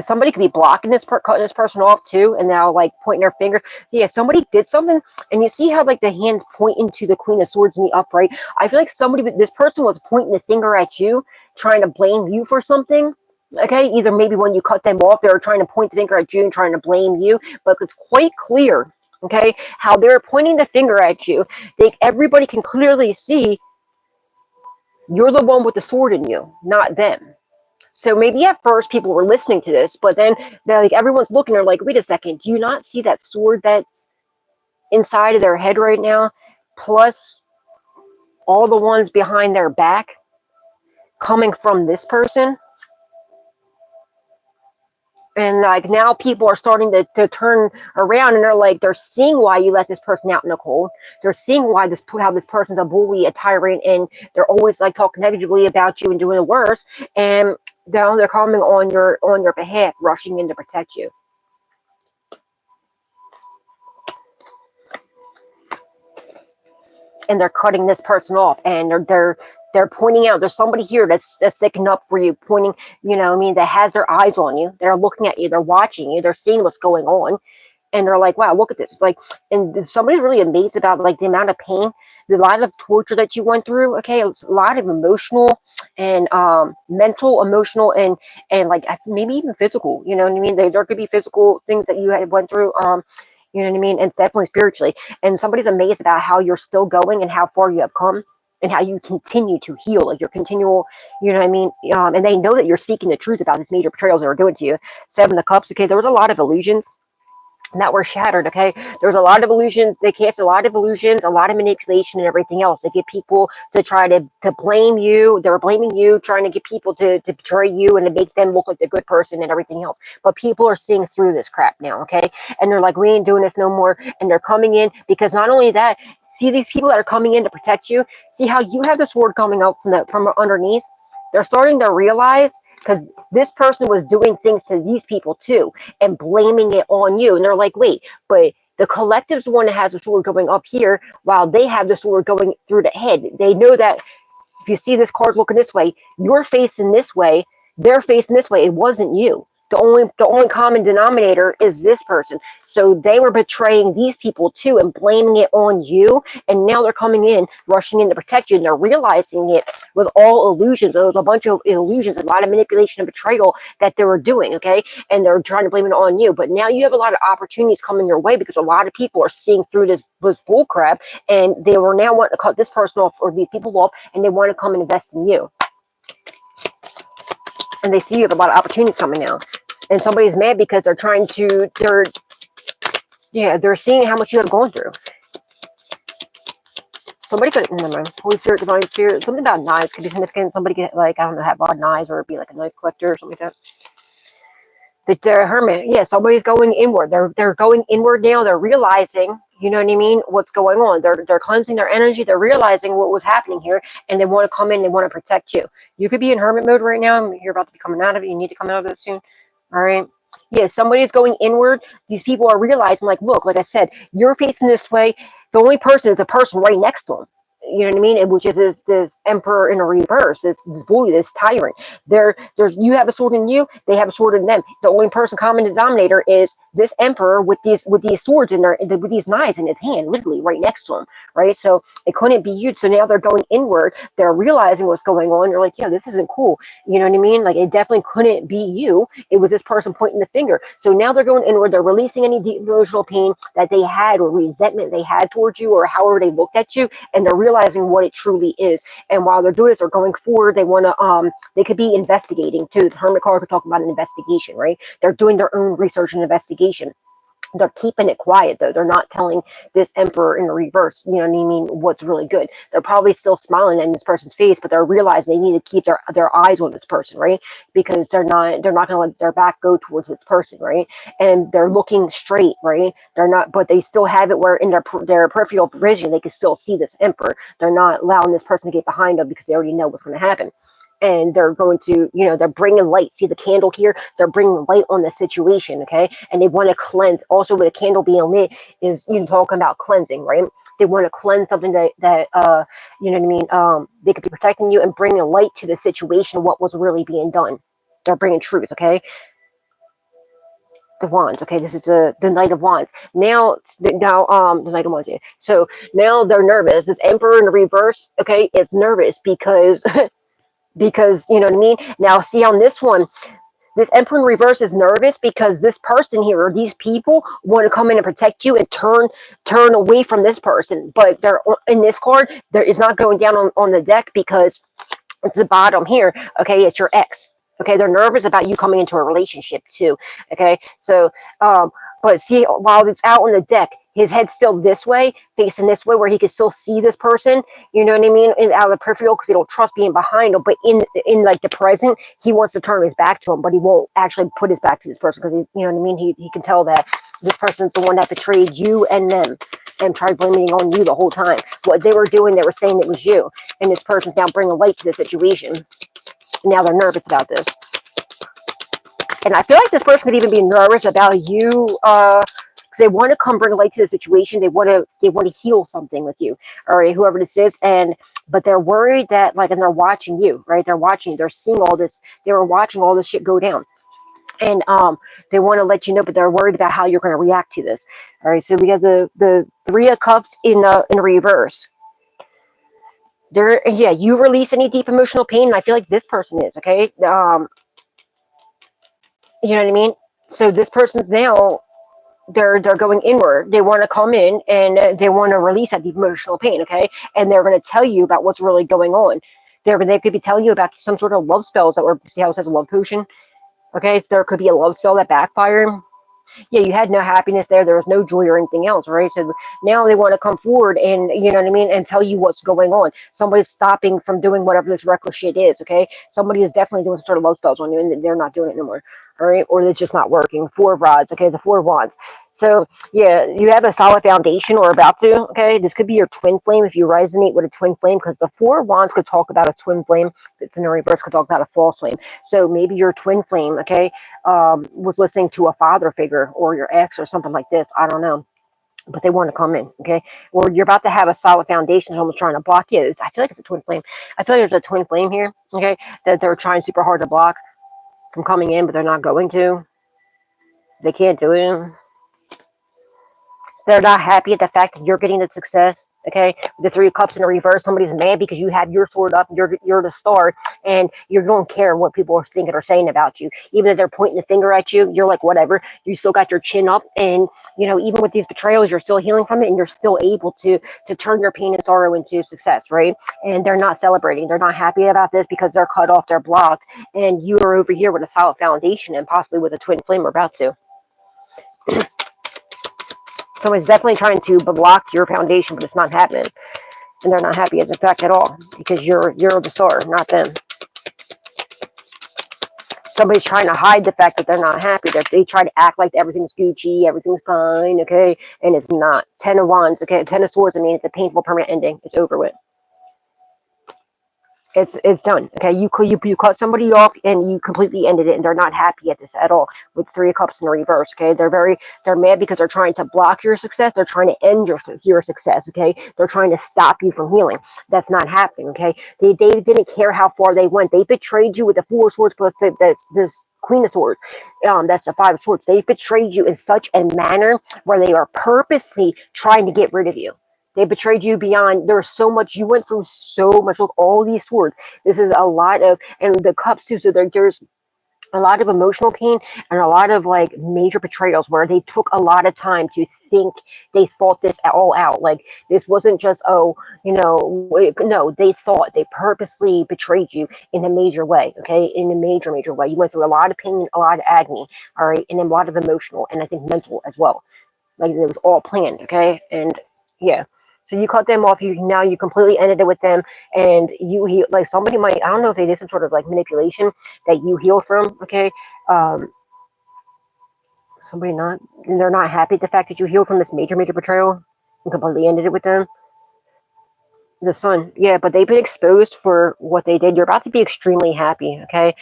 somebody could be blocking cutting this person off too, and now like pointing their fingers. Yeah, somebody did something, and you see how like the hands pointing to the Queen of Swords in the upright. I feel like this person was pointing the finger at you, trying to blame you for something. Okay, either maybe when you cut them off, they were trying to point the finger at you and trying to blame you, but it's quite clear, okay, how they're pointing the finger at you. Everybody can clearly see you're the one with the sword in you, not them. So maybe at first people were listening to this, but then they're like, everyone's looking, they're like, wait a second, do you not see that sword that's inside of their head right now, plus all the ones behind their back coming from this person? And like now people are starting to turn around, and they're seeing why you let this person out in the cold. They're seeing how this person's a bully, a tyrant, and they're always like talking negatively about you and doing the worst. And now they're coming on your behalf, rushing in to protect you. And they're cutting this person off, and they're pointing out there's somebody here that's sticking up for you, pointing, that has their eyes on you. They're looking at you, they're watching you, they're seeing what's going on, and they're like, wow, look at this. Like, and somebody's really amazed about like the amount of pain, the lot of torture that you went through. Okay, it's a lot of emotional and mental, emotional, and like maybe even physical. You know what I mean? There could be physical things that you had went through. You know what I mean? And it's definitely spiritually. And somebody's amazed about how you're still going and how far you have come. and how you continue to heal, like your continual, you know what I mean? And they know that you're speaking the truth about these major betrayals that are doing to you. Seven of Cups, okay, there was a lot of illusions that were shattered, okay? There's a lot of illusions. They cast a lot of illusions, a lot of manipulation and everything else. They get people to try to blame you. They're blaming you, trying to get people to betray you and to make them look like the good person and everything else. But people are seeing through this crap now, okay? And they're like, we ain't doing this no more. And they're coming in because not only that, see these people that are coming in to protect you, see how you have the sword coming out from underneath? They're starting to realize, because this person was doing things to these people too and blaming it on you. And they're like, wait, but the collective's the one that has the sword going up here while they have the sword going through the head. They know that if you see this card looking this way, you're facing this way, they're facing this way. It wasn't you. The only common denominator is this person. So they were betraying these people too and blaming it on you. And now they're coming in, rushing in to protect you. And they're realizing it was all illusions. It was a bunch of illusions, a lot of manipulation and betrayal that they were doing, okay? And they're trying to blame it on you. But now you have a lot of opportunities coming your way because a lot of people are seeing through this bull crap. And they were now wanting to cut this person off or these people off. And they want to come and invest in you. And they see you have a lot of opportunities coming now. And somebody's mad because they're trying to, they're seeing how much you have gone through. Somebody could, never mind, Holy Spirit, Divine Spirit, something about knives could be significant. Somebody could, like, I don't know, have odd knives or be like a knife collector or something like that. The hermit, yeah, somebody's going inward. They're going inward now. They're realizing, you know what I mean, what's going on. They're cleansing their energy. They're realizing what was happening here, and they want to come in. They want to protect you. You could be in hermit mode right now. You're about to be coming out of it. You need to come out of it soon. All right. Yeah, somebody's going inward. These people are realizing, like, look, like I said, you're facing this way. The only person is a person right next to them. You know what I mean? Which is this emperor in a reverse, this bully, this tyrant. You have a sword in you, they have a sword in them. The only person common denominator is this emperor with these swords in there, with these knives in his hand, literally right next to him, right? So it couldn't be you. So now they're going inward. They're realizing what's going on. You're like, yeah, this isn't cool. You know what I mean? Like, it definitely couldn't be you. It was this person pointing the finger. So now they're going inward. They're releasing any deep emotional pain that they had or resentment they had towards you or however they looked at you, and they're realizing what it truly is. And while they're doing this, they're going forward. They want to they could be investigating too. The hermit card could talk about an investigation, right? They're doing their own research and investigation. They're keeping it quiet though. They're not telling this emperor in the reverse, you know what I mean, what's really good. They're probably still smiling in this person's face, but they're realizing they need to keep their eyes on this person, right? Because they're not gonna let their back go towards this person, right? And they're looking straight, right? They're not, but they still have it where in their peripheral vision they can still see this emperor. They're not allowing this person to get behind them because they already know what's going to happen. And they're going to, you know, they're bringing light. See the candle here? They're bringing light on the situation, okay? And they want to cleanse. Also, with a candle being lit is, you know, talking about cleansing, right? They want to cleanse something that you know what I mean? They could be protecting you and bringing light to the situation, what was really being done. They're bringing truth, okay? The wands, okay? This is the Knight of Wands. Now the Knight of Wands, yeah. So now they're nervous. This Emperor in the reverse, okay, is nervous because... because, you know what I mean? Now, see on this one, this Emperor in reverse is nervous because this person here, or these people, want to come in and protect you and turn away from this person. But they're in this card, it's not going down on the deck because it's the bottom here. Okay, it's your ex. Okay, they're nervous about you coming into a relationship too. Okay, so, but see, while it's out on the deck, his head's still this way, facing this way, where he can still see this person. You know what I mean? And out of the peripheral, because he don't trust being behind him. But in like the present, he wants to turn his back to him, but he won't actually put his back to this person because you know what I mean. He can tell that this person's the one that betrayed you and them, and tried blaming on you the whole time. What they were doing, they were saying it was you, and this person's now bringing light to the situation. Now they're nervous about this. And I feel like this person could even be nervous about you, because they want to come bring light to the situation. They want to heal something with you, or whoever this is. But they're worried that, like, and they're watching you, right? They're watching you. They're seeing all this. They were watching all this shit go down. And they want to let you know, but they're worried about how you're going to react to this. All right, so we have the Three of Cups in reverse. Yeah, you release any deep emotional pain, and I feel like this person is, okay? You know what I mean? So this person's now they're going inward. They want to come in and they want to release that deep emotional pain, okay? And they're going to tell you about what's really going on. They could be telling you about some sort of love spells that were, see how it says love potion? Okay, so there could be a love spell that backfired. Yeah, you had no happiness there. There was no joy or anything else, right? So now they want to come forward and, you know what I mean, and tell you what's going on. Somebody's stopping from doing whatever this reckless shit is, okay? Somebody is definitely doing some sort of love spells on you, and they're not doing it anymore, all right? Or it's just not working. Four of rods, okay? The four of wands. So, yeah, you have a solid foundation or about to, okay? This could be your twin flame if you resonate with a twin flame, because the four of wands could talk about a twin flame. If it's in the reverse, could talk about a false flame. So maybe your twin flame, okay, was listening to a father figure or your ex or something like this. I don't know. But they want to come in, okay? Or you're about to have a solid foundation, someone's trying to block you. I feel like it's a twin flame. I feel like there's a twin flame here, okay, that they're trying super hard to block from coming in, but they're not going to. They can't do it. They're not happy at the fact that you're getting the success. Okay, the Three of Cups in the reverse. Somebody's mad because you have your sword up. You're the star, and you don't care what people are thinking or saying about you. Even if they're pointing the finger at you, you're like whatever. You still got your chin up, and you know even with these betrayals, you're still healing from it, and you're still able to turn your pain and sorrow into success, right? And they're not celebrating. They're not happy about this because they're cut off. They're blocked, and you are over here with a solid foundation and possibly with a twin flame. We're about to. Someone's definitely trying to block your foundation, but it's not happening. And they're not happy at the fact at all because you're the star, not them. Somebody's trying to hide the fact that they're not happy. They try to act like everything's Gucci, everything's fine, okay? And it's not. Ten of Wands, okay? Ten of Swords, I mean, it's a painful, permanent ending. It's over with. It's done. Okay, you cut somebody off and you completely ended it, and they're not happy at this at all. With Three of Cups in the reverse, okay, they're mad because they're trying to block your success. They're trying to end your success. Okay, they're trying to stop you from healing. That's not happening. Okay, they didn't care how far they went. They betrayed you with the Four of Swords, but this Queen of Swords. That's the Five of Swords. They betrayed you in such a manner where they are purposely trying to get rid of you. They betrayed you beyond. There's so much. You went through so much with all these swords. This is a lot of, and the cups too. So there's a lot of emotional pain and a lot of like major betrayals where they took a lot of time to think. They thought this all out. Like this wasn't just no. They thought. They purposely betrayed you in a major way. Okay, in a major way. You went through a lot of pain, a lot of agony. All right, and then a lot of emotional and I think mental as well. Like it was all planned. Okay, and yeah. So you cut them off. You completely ended it with them, and you heal. Like somebody might, I don't know if they did some sort of like manipulation that you healed from. Okay, somebody not, and they're not happy at the fact that you healed from this major betrayal and completely ended it with them. The Sun, yeah, but they've been exposed for what they did. You're about to be extremely happy, okay?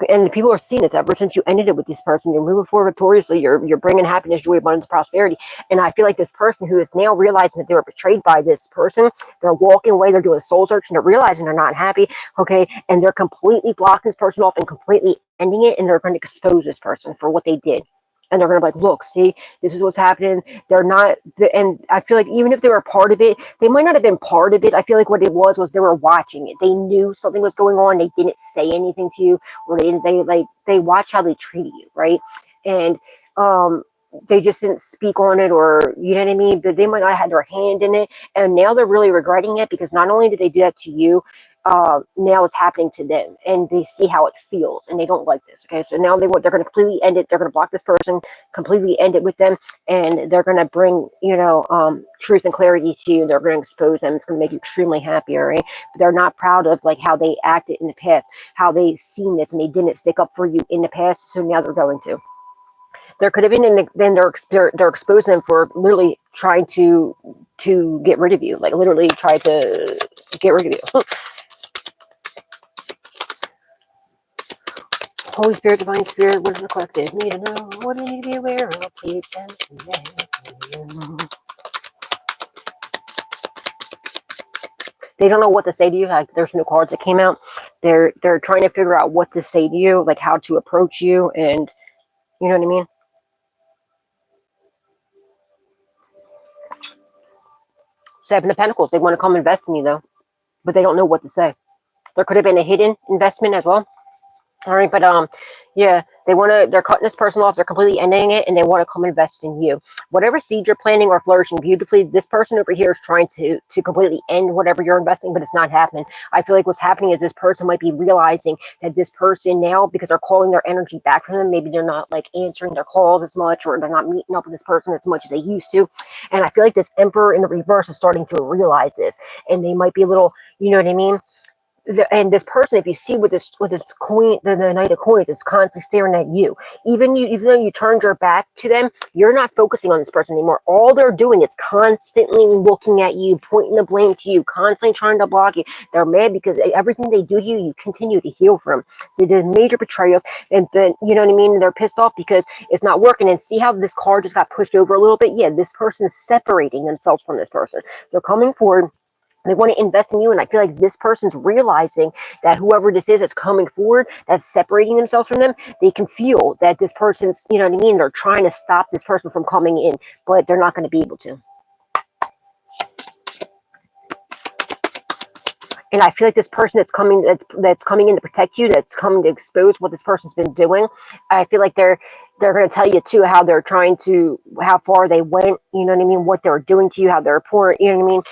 And people are seeing this ever since you ended it with this person. You're moving forward victoriously. You're bringing happiness, joy, abundance, prosperity. And I feel like this person who is now realizing that they were betrayed by this person, they're walking away. They're doing soul search, and they're realizing they're not happy, okay? And they're completely blocking this person off and completely ending it, and they're going to expose this person for what they did. And they're going to be like, look, see, this is what's happening. They're not, and I feel like even if they were part of it, they might not have been part of it. I feel like what it was they were watching it. They knew something was going on. They didn't say anything to you, or they watch how they treated you, right? And they just didn't speak on it, or you know what I mean? But they might not have had their hand in it, and now they're really regretting it because not only did they do that to you, now it's happening to them, and they see how it feels, and they don't like this. Okay, so now they're going to completely end it. They're going to block this person, completely end it with them, and they're going to bring truth and clarity to you. They're going to expose them. It's going to make you extremely happy, right? But they're not proud of like how they acted in the past, how they seen this, and they didn't stick up for you in the past. So now they're going to. There could have been, then they're exposing them for literally trying to get rid of you, like literally try to get rid of you. Holy Spirit, Divine Spirit, what does the collective need to know? What do you need to be aware of? Please they don't know what to say to you. Like there's no cards that came out. They're trying to figure out what to say to you, like how to approach you, and you know what I mean? Seven of Pentacles. They want to come invest in you though, but they don't know what to say. There could have been a hidden investment as well. All right, but yeah, they're cutting this person off, they're completely ending it, and they want to come invest in you. Whatever seed you're planting or flourishing beautifully, this person over here is trying to completely end whatever you're investing, but it's not happening. I feel like what's happening is this person might be realizing that this person now, because they're calling their energy back from them, maybe they're not like answering their calls as much, or they're not meeting up with this person as much as they used to. And I feel like this Emperor in the reverse is starting to realize this, and they might be a little, you know what I mean? And this person, if you see with this queen, the Knight of Coins, is constantly staring at you. Even though you turned your back to them, you're not focusing on this person anymore. All they're doing is constantly looking at you, pointing the blame to you, constantly trying to block you. They're mad because everything they do to you, you continue to heal from. They did major betrayal, and then, you know what I mean, they're pissed off because it's not working. And see how this card just got pushed over a little bit? Yeah, this person is separating themselves from this person. They're coming forward. They want to invest in you, and I feel like this person's realizing that whoever this is that's coming forward, that's separating themselves from them, they can feel that this person's, you know what I mean, they're trying to stop this person from coming in, but they're not going to be able to. And I feel like this person that's coming in to protect you, that's coming to expose what this person's been doing, I feel like they're going to tell you too how they're trying to, how far they went, you know what I mean, what they're doing to you, how they're poor, you know what I mean.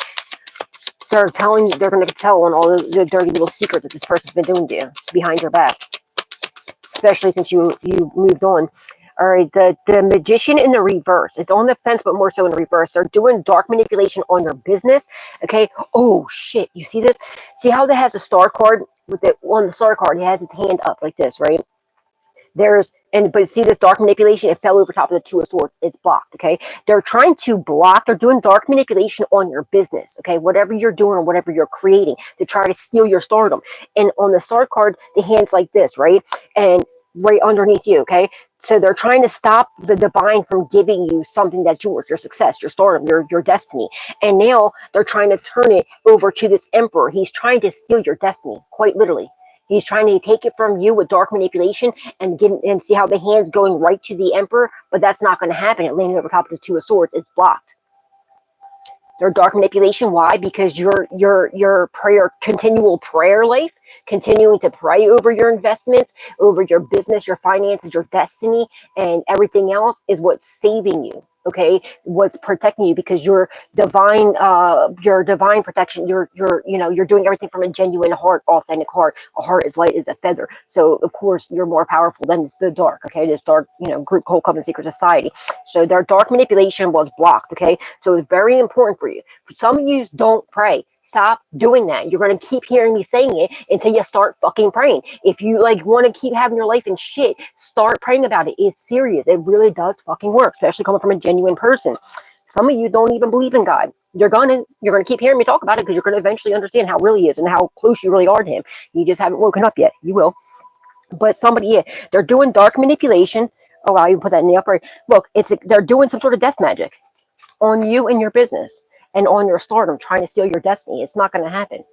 They're going to tell on all the dirty little secret that this person's been doing to you behind your back, especially since you moved on. All right, the Magician in the reverse. It's on the fence, but more so in the reverse. They're doing dark manipulation on your business. Okay. Oh shit! You see this? See how that has a star card with it on the star card? He has his hand up like this, right? But see this dark manipulation, it fell over top of the Two of Swords. It's blocked, okay? They're trying to block, they're doing dark manipulation on your business, okay? Whatever you're doing or whatever you're creating to try to steal your stardom. And on the star card, the hand's like this, right? And right underneath you, okay? So they're trying to stop the divine from giving you something that's yours, your success, your stardom, your destiny. And now they're trying to turn it over to this Emperor. He's trying to steal your destiny, quite literally. He's trying to take it from you with dark manipulation and see how the hand's going right to the Emperor, but that's not going to happen. It landed over top of the Two of Swords. It's blocked. Their dark manipulation. Why? Because your continual prayer life, continuing to pray over your investments, over your business, your finances, your destiny, and everything else is what's saving you. Okay, what's protecting you, because your divine protection, you're doing everything from a genuine heart, authentic heart. A heart is light as a feather, so of course you're more powerful than the dark. Okay, this dark, group, cult, covenant, secret society. So their dark manipulation was blocked. Okay, so it's very important for you. For some of you, don't pray. Stop doing that. You're going to keep hearing me saying it until you start fucking praying. If you want to keep having your life in shit, start praying about it. It's serious. It really does fucking work, especially coming from a genuine person. Some of you don't even believe in God. You're gonna keep hearing me talk about it because you're going to eventually understand how real he is and how close you really are to him. You just haven't woken up yet. You will. But they're doing dark manipulation. Oh, wow, you put that in the upper. Look, they're doing some sort of death magic on you and your business and on your stardom, trying to steal your destiny. It's not going to happen.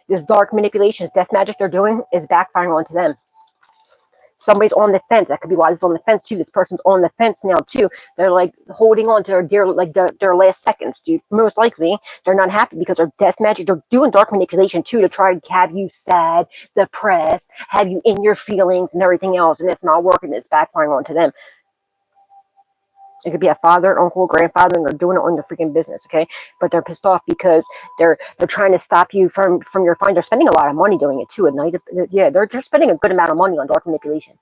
This dark manipulation, death magic they're doing is backfiring onto them. Somebody's on the fence. That could be why this is on the fence too. This person's on the fence now too. They're like holding on to their last seconds, dude. Most likely they're not happy because they're death magic. They're doing dark manipulation too to try to have you sad, depressed, have you in your feelings and everything else, and it's not working. It's backfiring onto them. It could be a father, uncle, grandfather, and they're doing it on their freaking business, okay? But they're pissed off because they're trying to stop you from your fine. They're spending a lot of money doing it too at night. Yeah, they're spending a good amount of money on dark manipulation.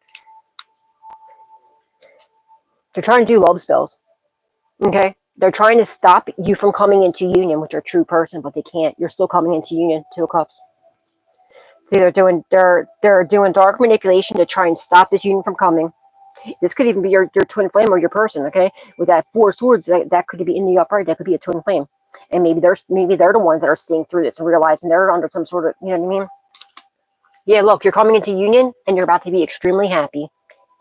They're trying to do love spells, okay? They're trying to stop you from coming into union with your true person, but they can't. You're still coming into union. Two of Cups. See, they're doing dark manipulation to try and stop this union from coming. This could even be your twin flame or your person, okay? With that Four of Swords, that could be in the upright. That could be a twin flame, and maybe they're the ones that are seeing through this and realizing they're under some sort of, you know what I mean? Yeah, look, you're coming into union and you're about to be extremely happy.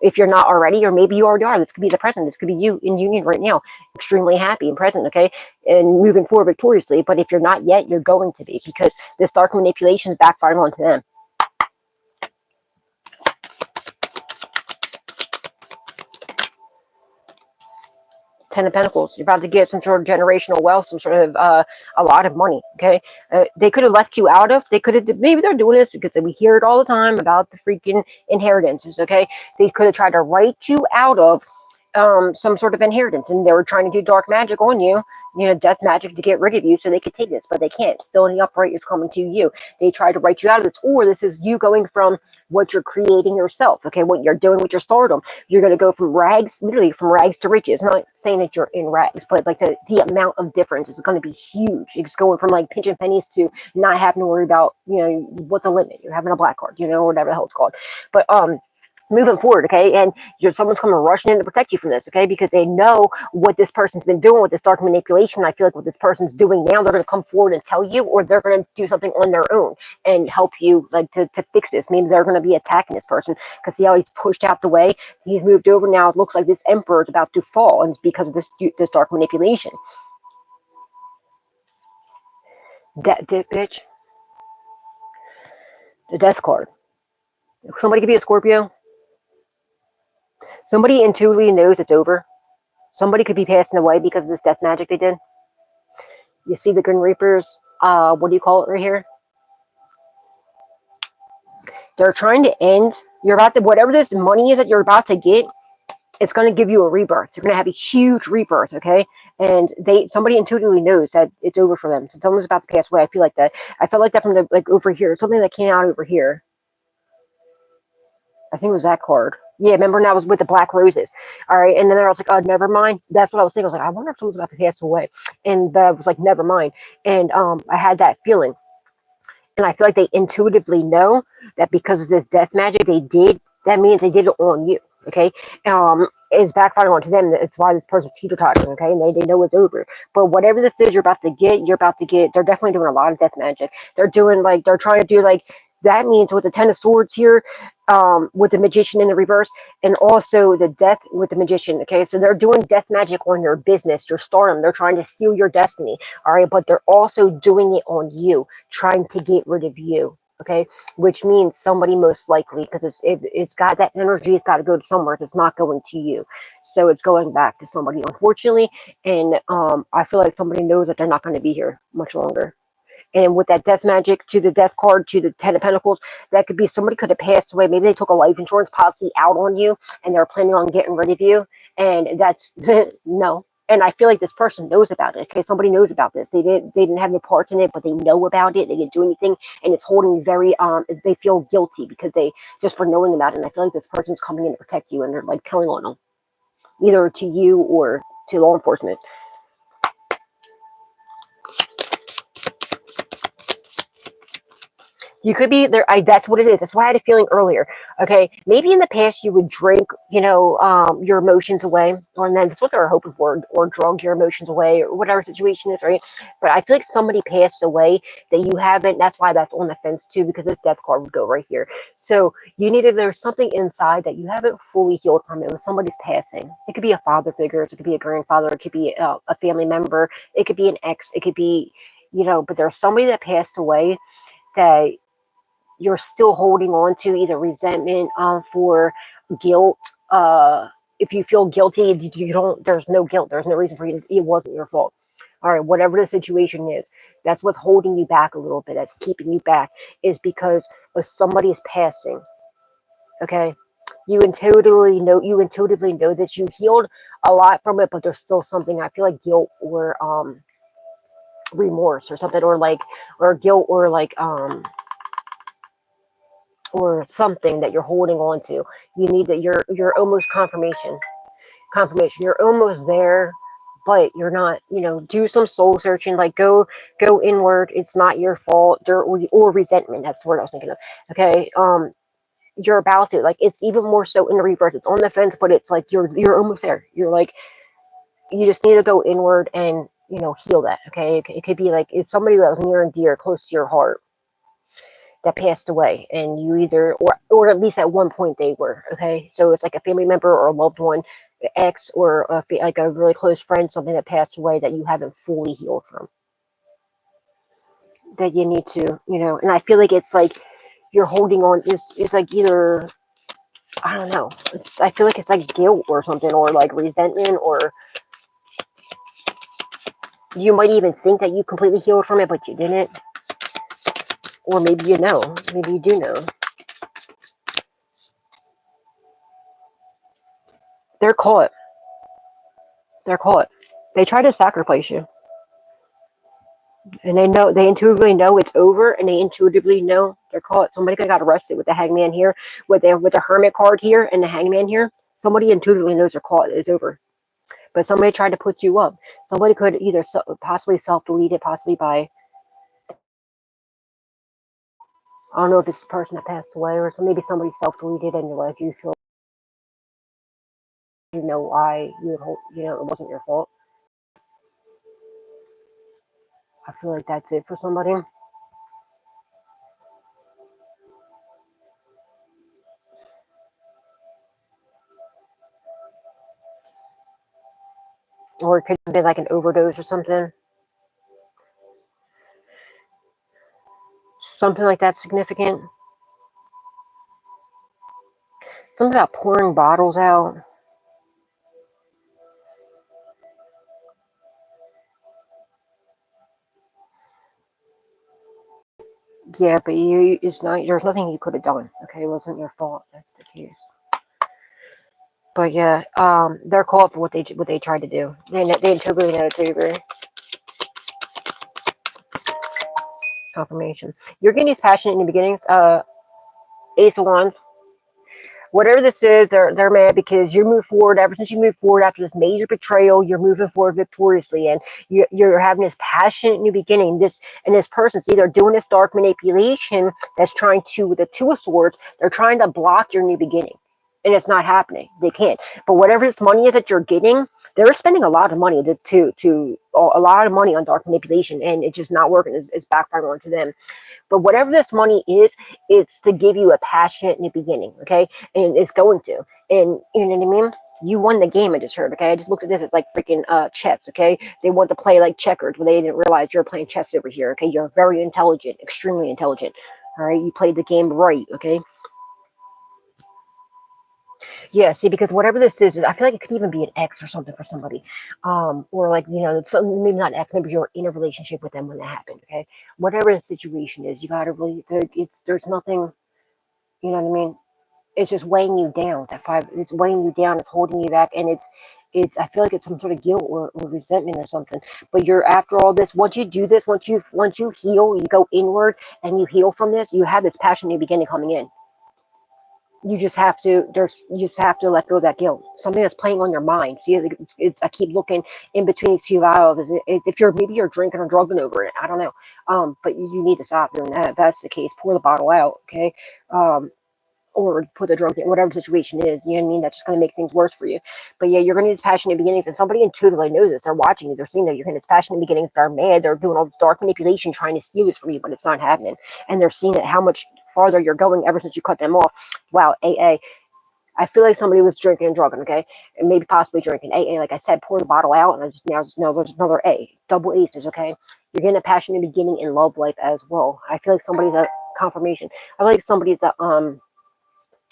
If you're not already, or maybe you already are. This could be the present. This could be you in union right now, extremely happy and present, okay, and moving forward victoriously. But if you're not yet, you're going to be, because this dark manipulation is backfiring onto them. Ten of Pentacles. You're about to get some sort of generational wealth, some sort of a lot of money. Okay, they could have left you out of. They could have. Maybe they're doing this because we hear it all the time about the freaking inheritances. Okay, they could have tried to write you out of some sort of inheritance, and they were trying to do dark magic on you. You know, death magic to get rid of you so they could take this, but they can't. Still in the upright, it's coming to you. They try to write you out of this, or this is you going from what you're creating yourself. Okay, what you're doing with your stardom. You're going to go from rags, literally from rags to riches. Not saying that you're in rags, but like the amount of difference is going to be huge. It's going from like pinching pennies to not having to worry about, you know, what's a limit. You're having a black card, you know, or whatever the hell it's called. But moving forward, okay, and someone's coming rushing in to protect you from this, okay, because they know what this person's been doing with this dark manipulation. I feel like what this person's doing now, they're going to come forward and tell you, or they're going to do something on their own and help you, like, to fix this. Maybe they're going to be attacking this person, because see how he's pushed out the way? He's moved over now. It looks like this emperor is about to fall, and it's because of this dark manipulation. That bitch. The death card. Somebody could be a Scorpio. Somebody intuitively knows it's over. Somebody could be passing away because of this death magic they did. You see the Grim Reapers, what do you call it right here? They're trying to end, you're about to, whatever this money is that you're about to get, it's going to give you a rebirth. You're going to have a huge rebirth, okay? And somebody intuitively knows that it's over for them. So someone's about to pass away. I feel like that. I felt like that from the, like, over here. Something that came out over here. I think it was that card. Yeah, remember, and that was with the black roses. All right, and then I was like, oh, never mind. That's what I was thinking. I was like, I wonder if someone's about to pass away. And I was like, never mind. And I had that feeling. And I feel like they intuitively know that because of this death magic they did, that means they did it on you, okay? It's backfiring onto them. It's why this person's teeter-tottering, okay? And they know it's over. But whatever this is you're about to get, they're definitely doing a lot of death magic. They're doing, like, they're trying to do, like, that means with the Ten of Swords here, with the Magician in the reverse, and also the Death with the Magician, okay? So they're doing death magic on your business, your stardom. They're trying to steal your destiny, all right? But they're also doing it on you, trying to get rid of you, okay? Which means somebody most likely, because it's got that energy, it's got to go to somewhere. It's not going to you. So it's going back to somebody, unfortunately. And I feel like somebody knows that they're not going to be here much longer. And with that death magic to the death card to the Ten of Pentacles, that could be somebody could have passed away. Maybe they took a life insurance policy out on you and they're planning on getting rid of you. And that's no. And I feel like this person knows about it. Okay, somebody knows about this. They didn't have any parts in it, but they know about it. They didn't do anything, and it's holding very they feel guilty because they just for knowing about it. And I feel like this person's coming in to protect you, and they're like telling on them, either to you or to law enforcement. You could be there. That's what it is. That's why I had a feeling earlier. Okay, maybe in the past you would drink, your emotions away, or and then that's what they were hoping for, or drug your emotions away, or whatever situation is, right? But I feel like somebody passed away that you haven't. That's why that's on the fence too, because this death card would go right here. So you needed there's something inside that you haven't fully healed from. It was somebody's passing. It could be a father figure. It could be a grandfather. It could be a family member. It could be an ex. It could be, but there's somebody that passed away that you're still holding on to, either resentment for guilt. If you feel guilty, there's no guilt. There's no reason for you. It wasn't your fault. All right, whatever the situation is, that's what's holding you back a little bit. That's keeping you back is because of somebody's passing. Okay, you intuitively know this. You healed a lot from it, but there's still something. I feel like guilt or remorse or something, or guilt or something that you're holding on to. You need that you're almost confirmation. You're almost there, but you're not. Do some soul searching. Like go inward. It's not your fault. Or resentment. That's the word I was thinking of. Okay. You're about to, like, it's even more so in the reverse. It's on the fence, but it's like you're almost there. You're like, you just need to go inward and heal that. Okay. It could be like it's somebody that was near and dear, close to your heart, that passed away, and you either or at least at one point they were, okay? So it's like a family member or a loved one, ex, or like a really close friend, something that passed away that you haven't fully healed from, that you need to, and I feel like it's like you're holding on. It's like either, I don't know, I feel like it's like guilt or something, or like resentment, or You might even think that you completely healed from it, but you didn't. Or maybe you know. Maybe you do know. They're caught. They're caught. They try to sacrifice you. And they intuitively know it's over, and they intuitively know they're caught. Somebody could have got arrested with the hangman here, with the hermit card here, and the hangman here. Somebody intuitively knows they're caught. It's over. But somebody tried to put you up. Somebody could either possibly self-delete it, possibly by, I don't know if it's the person that passed away, or maybe somebody self-deleted and you're like, you feel, you know why it wasn't your fault. I feel like that's it for somebody. Or it could have been like an overdose or something. Something like that significant. Something about pouring bottles out. Yeah, but it's not, there's nothing you could have done. Okay, it wasn't your fault. That's the case. But yeah, they're called for what they tried to do. They interpreted it to confirmation. You're getting these passionate in the beginnings. Ace of Wands. Whatever this is, they're mad because you move forward. Ever since you moved forward after this major betrayal, you're moving forward victoriously, and you're having this passionate new beginning. This person's either doing this dark manipulation that's trying to, with the Two of Swords, they're trying to block your new beginning, and it's not happening. They can't. But whatever this money is that you're getting, they're spending a lot of money to a lot of money on dark manipulation, and it's just not working. It's backfiring onto them. But whatever this money is, it's to give you a passionate new beginning, okay? And it's going to. And you know what I mean? You won the game, I just heard, okay? I just looked at this. It's like freaking chess, okay? They want to play like checkers, but they didn't realize you're playing chess over here, okay? You're very intelligent, extremely intelligent, all right? You played the game right, okay? Yeah, see, because whatever this is, I feel like it could even be an ex or something for somebody, or like maybe not an ex, maybe you're in a relationship with them when that happened. Okay, whatever the situation is, you gotta really there's nothing, you know what I mean. It's just weighing you down. That five, it's weighing you down. It's holding you back, and it's. I feel like it's some sort of guilt or resentment or something. But you're after all this. Once you do this, once you heal, you go inward and you heal from this. You have this passionate beginning coming in. You just have to let go of that guilt, something that's playing on your mind. See, I keep looking in between these two valves. If you're drinking or drugging over it, I don't know, but you need to stop doing that. If that's the case, pour the bottle out, okay, or put the drug in, whatever the situation is, you know what I mean? That's just going to make things worse for you. But yeah, you're going to need passionate beginnings, and somebody intuitively knows this. They're watching you, they're seeing that you're in this passionate beginnings. They're mad, they're doing all this dark manipulation, trying to steal this from you, but it's not happening. And they're seeing that how much farther you're going ever since you cut them off. Wow, AA. I feel like somebody was drinking and drugging, okay? And maybe possibly drinking. AA, like I said, pour the bottle out, and now there's another A. Double aces, okay? You're getting a passionate beginning in love life as well. I feel like somebody's a confirmation. I feel like somebody's a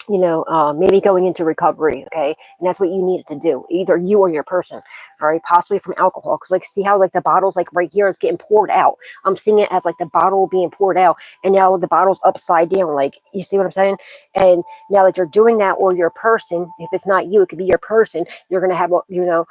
maybe going into recovery, okay? And that's what you needed to do, either you or your person, all right? Possibly from alcohol, because like, see how like the bottle's like right here, it's getting poured out. I'm seeing it as like the bottle being poured out, and now the bottle's upside down. Like, you see what I'm saying? And now that you're doing that, or your person, if it's not you, it could be your person. You're gonna have, you're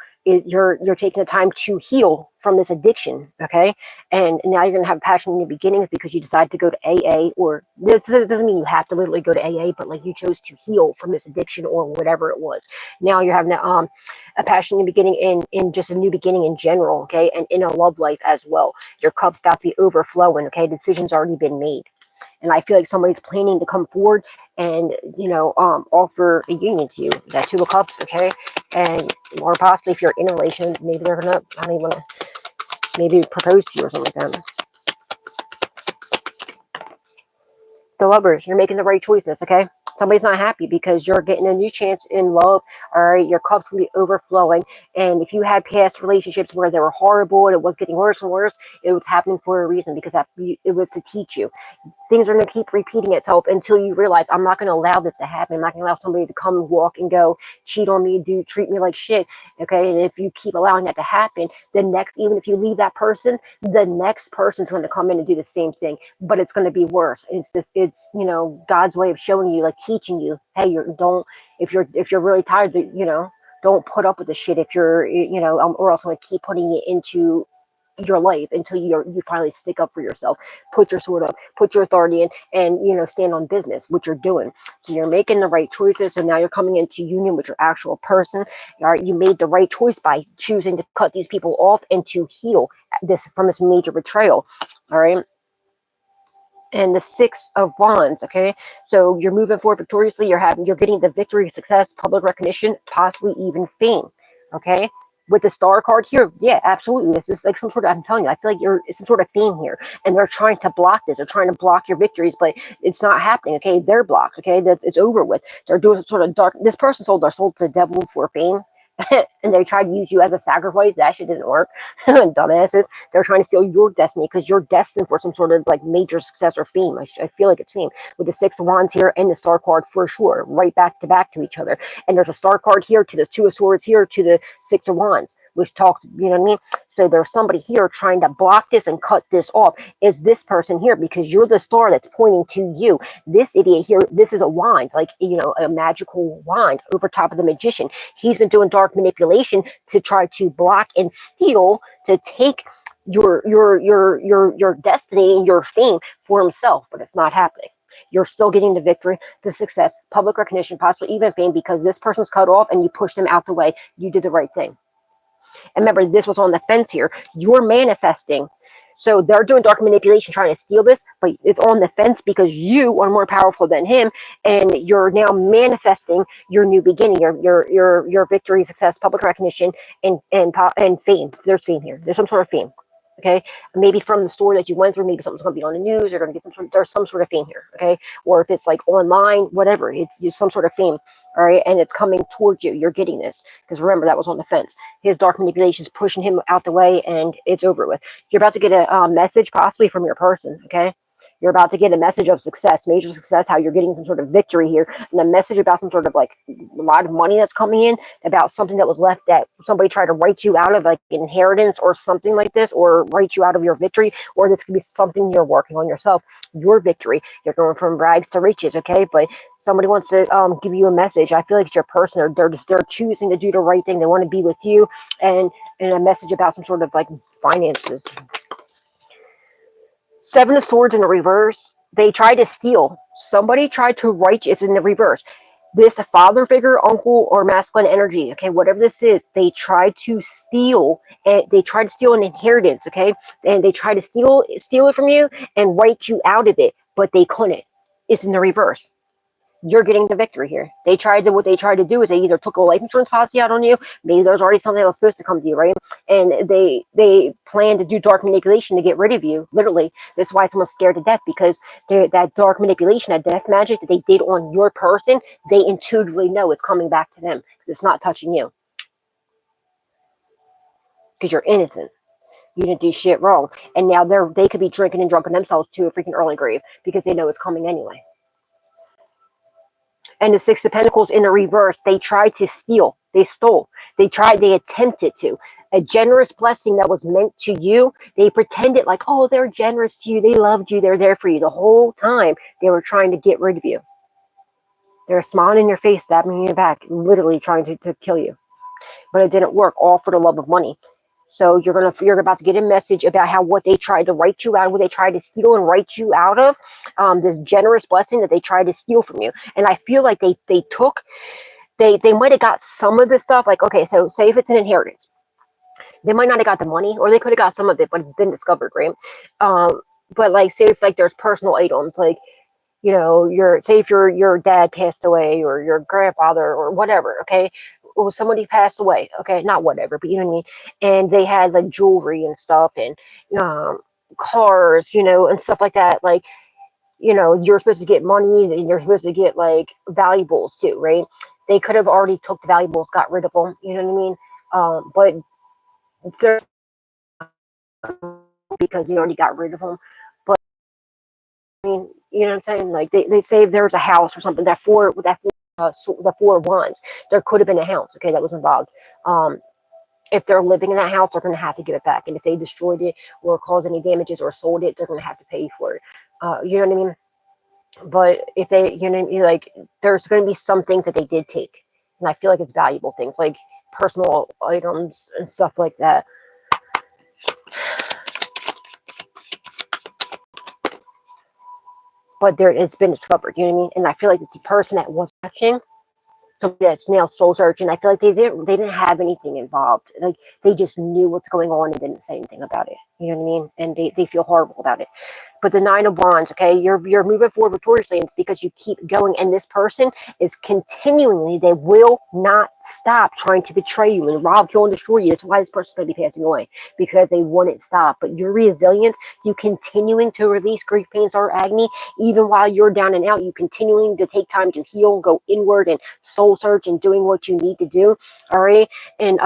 taking the time to heal from this addiction, okay? And now you're going to have passion in the beginning because you decide to go to AA, or this doesn't mean you have to literally go to AA, but like you chose to heal from this addiction or whatever it was. Now you're having a passion in the beginning in just a new beginning in general, okay? And in a love life as well. Your cup's about to be overflowing, okay? Decision's already been made. And I feel like somebody's planning to come forward and, offer a union to you. That Two of Cups, okay? And, or possibly if you're in a relation, maybe they're going to, I don't even want to, maybe propose to you or something like that. The Lovers, you're making the right choices, okay? Somebody's not happy because you're getting a new chance in love. All right, your cup's gonna be overflowing. And if you had past relationships where they were horrible and it was getting worse and worse, it was happening for a reason, because it was to teach you. Things are going to keep repeating itself until you realize, I'm not going to allow this to happen. I'm not going to allow somebody to come and walk and go, cheat on me, treat me like shit. Okay. And if you keep allowing that to happen, even if you leave that person, the next person's going to come in and do the same thing, but it's going to be worse. It's God's way of showing you, like teaching you, hey, if you're really tired, don't put up with the shit, if you're, or else I'm going to keep putting it into your life until you finally stick up for yourself, put your sword up, put your authority in, and stand on business, which you're doing. So you're making the right choices. So now you're coming into union with your actual person. All right, you made the right choice by choosing to cut these people off and to heal from this major betrayal. All right. And the Six of Wands, okay? So you're moving forward victoriously. You're getting the victory, success, public recognition, possibly even fame, okay? With the Star card here, yeah, absolutely. This is like some sort of, I'm telling you, I feel like it's some sort of fame here. And they're trying to block this. They're trying to block your victories, but it's not happening, okay? They're blocked, okay? It's over with. They're doing some sort of dark, this person sold their soul to the devil for fame. And they tried to use you as a sacrifice. That shit didn't work. Dumbasses. They're trying to steal your destiny because you're destined for some sort of like major success or fame. I feel like it's fame with the Six of Wands here and the Star card for sure, right back to each other. And there's a Star card here to the Two of Swords here to the Six of Wands, which talks, you know what I mean? So there's somebody here trying to block this and cut this off. Is this person here, because you're the star that's pointing to you. This idiot here, this is a wand, like, a magical wand over top of the magician. He's been doing dark manipulation to try to block and steal, to take your destiny and your fame for himself, but it's not happening. You're still getting the victory, the success, public recognition, possibly even fame, because this person's cut off and you pushed them out the way. You did the right thing. And remember, this was on the fence here. You're manifesting. So they're doing dark manipulation, trying to steal this, but it's on the fence because you are more powerful than him, and you're now manifesting your new beginning, your victory, success, public recognition, and fame. There's fame here. There's some sort of fame. Okay, maybe from the story that you went through, maybe something's going to be on the news. You're going to get there's some sort of fame here. Okay, or if it's like online, whatever, it's just some sort of fame. All right, and it's coming towards you. You're getting this because remember, that was on the fence. His dark manipulation is pushing him out the way, and it's over with. You're about to get a message, possibly from your person. Okay, you're about to get a message of success, major success, how you're getting some sort of victory here, and a message about some sort of like a lot of money that's coming in, about something that was left that somebody tried to write you out of, like inheritance or something like this, or write you out of your victory, or this could be something you're working on yourself, your victory. You're going from rags to riches, okay? But somebody wants to give you a message. I feel like it's your person, or they're choosing to do the right thing. They want to be with you, and a message about some sort of like finances. Seven of Swords in the reverse. They tried to steal. Somebody tried to write, it's in the reverse. This father figure, uncle, or masculine energy, okay, whatever this is, they tried to steal, and they tried to steal an inheritance, okay, and they tried to steal it from you and write you out of it, but they couldn't. It's in the reverse. You're getting the victory here. What they tried to do is they either took a life insurance policy out on you, maybe there's already something that was supposed to come to you, right? And they planned to do dark manipulation to get rid of you, literally. That's why someone's scared to death, because that dark manipulation, that death magic that they did on your person, they intuitively know it's coming back to them, because it's not touching you. Because you're innocent. You didn't do shit wrong. And now they could be drinking and drunken themselves to a freaking early grave, because they know it's coming anyway. And the Six of Pentacles in the reverse, they tried to steal. They stole. They attempted to. A generous blessing that was meant to you, they pretended like, oh, they're generous to you. They loved you. They're there for you. The whole time, they were trying to get rid of you. They're smiling in your face, stabbing you in your back, literally trying to kill you. But it didn't work, all for the love of money. So you're about to get a message about what they tried to write you out of, what they tried to steal and write you out of, this generous blessing that they tried to steal from you. And I feel like they might have got some of this stuff. Like, okay, so say if it's an inheritance, they might not have got the money, or they could have got some of it, but it's been discovered, right? But like, say if like there's personal items, like, say if your dad passed away, or your grandfather, or whatever, okay? Or somebody passed away, okay, not whatever, but you know what I mean, and they had like jewelry and stuff, and cars, and stuff like that. Like, you know, you're supposed to get money and you're supposed to get like valuables too, right? They could have already took the valuables, got rid of them, you know what I mean? But they're because you already got rid of them. But I mean, you know what I'm saying? Like they say if there's a house or something, the four of wands, there could have been a house, okay, that was involved. If they're living in that house, they're going to have to give it back. And if they destroyed it or caused any damages or sold it, they're going to have to pay for it. You know what I mean? But if they, you know, like, there's going to be some things that they did take. And I feel like it's valuable things, like personal items and stuff like that. But it's been discovered, you know what I mean? And I feel like it's a person that was watching, somebody that's now soul searching. I feel like they didn't have anything involved. Like, they just knew what's going on and didn't say anything about it. You know what I mean? And they feel horrible about it. But the Nine of Wands, okay, you're moving forward victoriously, and it's because you keep going. And this person is continually, they will not stop trying to betray you and rob, kill, and destroy you. That's why this person's going to be passing away, because they wouldn't stop. But your resilience, you continuing to release grief, pain, sorrow, agony, even while you're down and out, you continuing to take time to heal, go inward and soul search and doing what you need to do. All right. And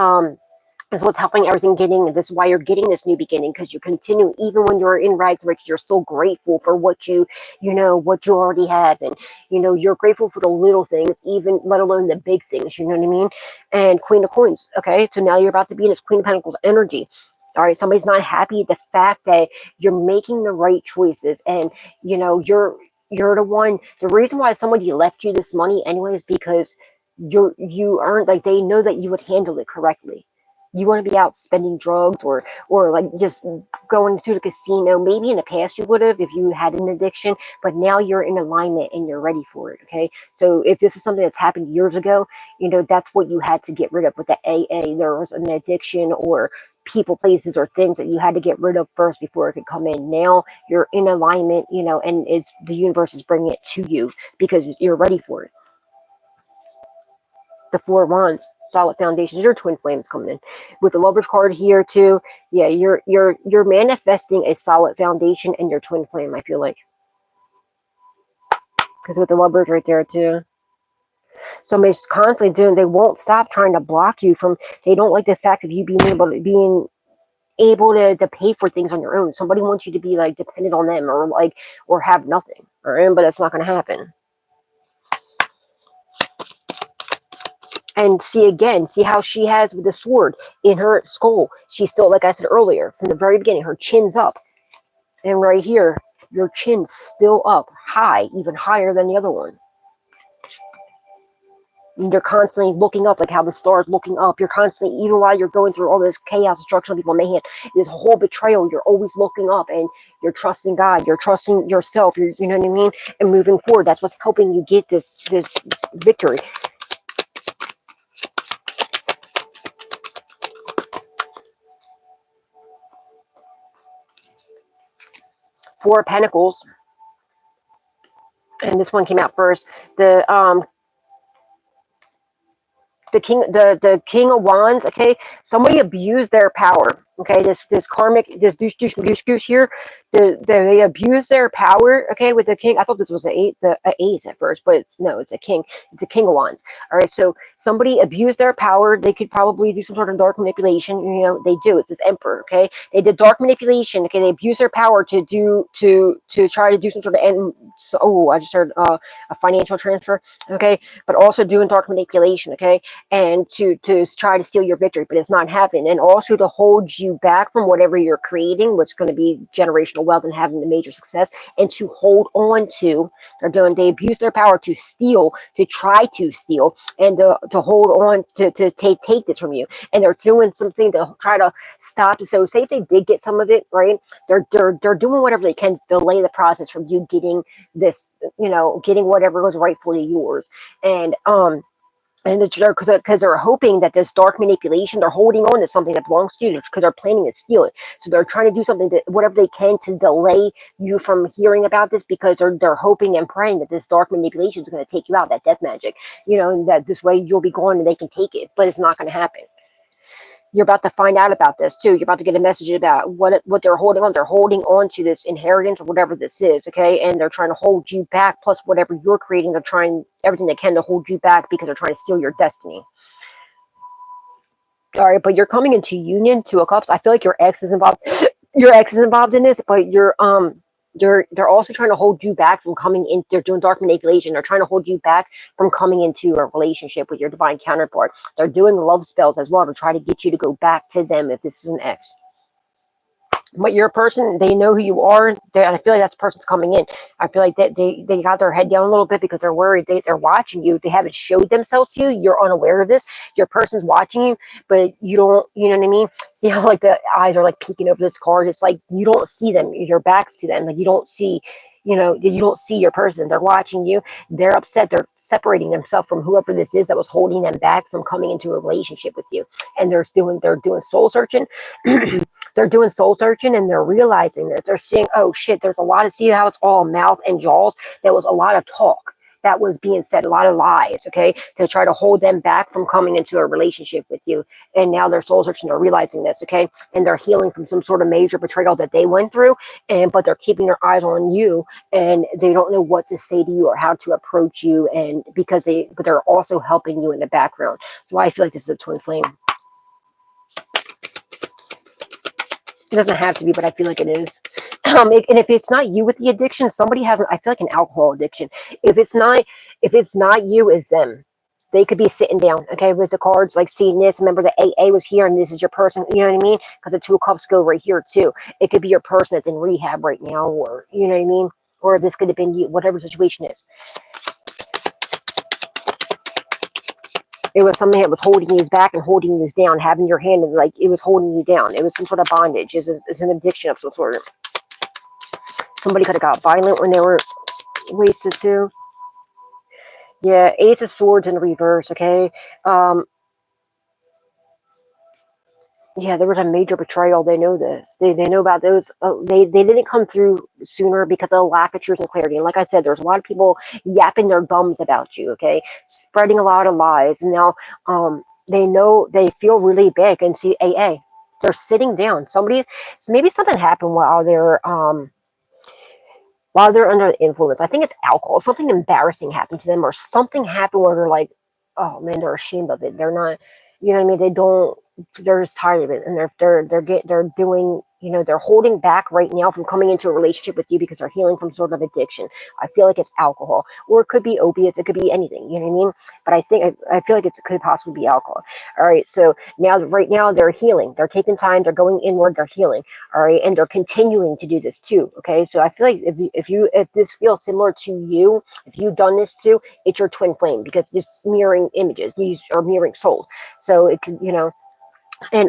is what's helping everything getting. This is why you're getting this new beginning, because you're continuing, even when you're in rags to riches, you're so grateful for what you know, what you already have. And you know, you're grateful for the little things, even let alone the big things, you know what I mean? And Queen of Coins, okay, so now you're about to be in this Queen of Pentacles energy. All right, somebody's not happy at the fact that you're making the right choices, and you know, you're the one. The reason why somebody left you this money anyway is because you earned, like, they know that you would handle it correctly. You want to be out spending drugs or like just going to the casino. Maybe in the past you would have if you had an addiction, but now you're in alignment and you're ready for it. Okay, so if this is something that's happened years ago, you know, that's what you had to get rid of with the AA. There was an addiction or people, places, or things that you had to get rid of first before it could come in. Now you're in alignment, you know, and it's the universe is bringing it to you because you're ready for it. The Four of Wands, solid foundations. Your twin flames coming in with the Lovers card here too. Yeah, you're manifesting a solid foundation in your twin flame, I feel like, because with the Lovers right there too, somebody's constantly doing, they won't stop trying to block you from, they don't like the fact of you being able to pay for things on your own. Somebody wants you to be like dependent on them, or like, or have nothing, all right? But that's not going to happen. And see how she has with the sword in her skull. She's still, like I said earlier, from the very beginning, her chin's up. And right here, your chin's still up, high, even higher than the other one. And you're constantly looking up, like how the star's looking up. You're constantly, even while you're going through all this chaos, destruction, people mayhem, this whole betrayal, you're always looking up and you're trusting God. You're trusting yourself. You know what I mean? And moving forward, that's what's helping you get this victory. Four of Pentacles, and this one came out first. The king of wands. Okay, somebody abused their power. Okay, this karmic, this douche here, they abuse their power. Okay, with the king. I thought this was a ace at first, but it's a king. It's a king of wands. All right, so somebody abused their power. They could probably do some sort of dark manipulation. You know, they do. It's this emperor. Okay, they did dark manipulation. Okay, they abuse their power to try to do some sort of end. So, oh, I just heard a financial transfer. Okay, but also doing dark manipulation. Okay, and to try to steal your victory, but it's not happening. And also to hold you back from whatever you're creating, which is going to be generational wealth and having the major success, and to hold on to. They abuse their power to steal, to try to steal, and to hold on to take this from you. And they're doing something to try to stop it. So say if they did get some of it, right, they're doing whatever they can to delay the process from you getting this, you know, getting whatever was rightfully yours. And because they're hoping that this dark manipulation, they're holding on to something that belongs to you because they're planning to steal it. So they're trying to do something, whatever they can, to delay you from hearing about this, because they're hoping and praying that this dark manipulation is going to take you out, that death magic, you know, and that this way you'll be gone and they can take it. But it's not going to happen. You're about to find out about this too. You're about to get a message about what they're holding on. They're holding on to this inheritance or whatever this is, okay? And they're trying to hold you back. Plus, whatever you're creating, they're trying everything they can to hold you back because they're trying to steal your destiny. All right, but you're coming into union, Two of Cups. I feel like your ex is involved. Your ex is involved in this, but they're also trying to hold you back from coming in. They're doing dark manipulation. They're trying to hold you back from coming into a relationship with your divine counterpart. They're doing love spells as well to try to get you to go back to them if this is an ex. But you're a person, they know who you are, and I feel like that's the person's coming in. I feel like that they got their head down a little bit because they're worried. They're watching you. They haven't showed themselves to you. You're unaware of this. Your person's watching you, but you don't, you know what I mean? See how like the eyes are like peeking over this card? It's like you don't see them. Your back's to them. Like you don't see, you don't see your person. They're watching you. They're upset. They're separating themselves from whoever this is that was holding them back from coming into a relationship with you. And they're doing soul searching. They're doing soul searching and they're realizing this. They're seeing, oh shit, there's a lot of, see how it's all mouth and jaws? There was a lot of talk that was being said, a lot of lies, okay, to try to hold them back from coming into a relationship with you. And now they're soul searching, they're realizing this, okay, and they're healing from some sort of major betrayal that they went through, but they're keeping their eyes on you, and they don't know what to say to you or how to approach you, and but they're also helping you in the background. So I feel like this is a twin flame. It doesn't have to be, but I feel like it is. And if it's not you with the addiction, somebody has, I feel like an alcohol addiction. If it's not you, it's them. They could be sitting down, okay, with the cards, like seeing this. Remember the AA was here, and this is your person. You know what I mean? Because the Two of Cups go right here too. It could be your person that's in rehab right now, or you know what I mean, or this could have been you, whatever the situation is. It was something that was holding you back and holding you down, having your hand, like it was holding you down. It was some sort of bondage. It's an addiction of some sort. Somebody could have got violent when they were wasted too. Yeah, Ace of Swords in reverse, okay? Yeah, there was a major betrayal. They know this. They know about those. They didn't come through sooner because of lack of truth and clarity. And like I said, there's a lot of people yapping their gums about you, okay? Spreading a lot of lies. And now they know, they feel really big and see AA. They're sitting down. So maybe something happened while they're under the influence. I think it's alcohol. Something embarrassing happened to them, or something happened where they're like, oh man, they're ashamed of it. They're not, you know what I mean? They don't. They're just tired of it, and they're doing. They're holding back right now from coming into a relationship with you because they're healing from sort of addiction. I feel like it's alcohol, or it could be opiates. It could be anything. You know what I mean? But I feel like it could possibly be alcohol. All right. So right now they're healing. They're taking time. They're going inward. They're healing. All right, and they're continuing to do this too. Okay. So I feel like if this feels similar to you, if you've done this too, it's your twin flame, because it's mirroring images. These are mirroring souls. So it could, and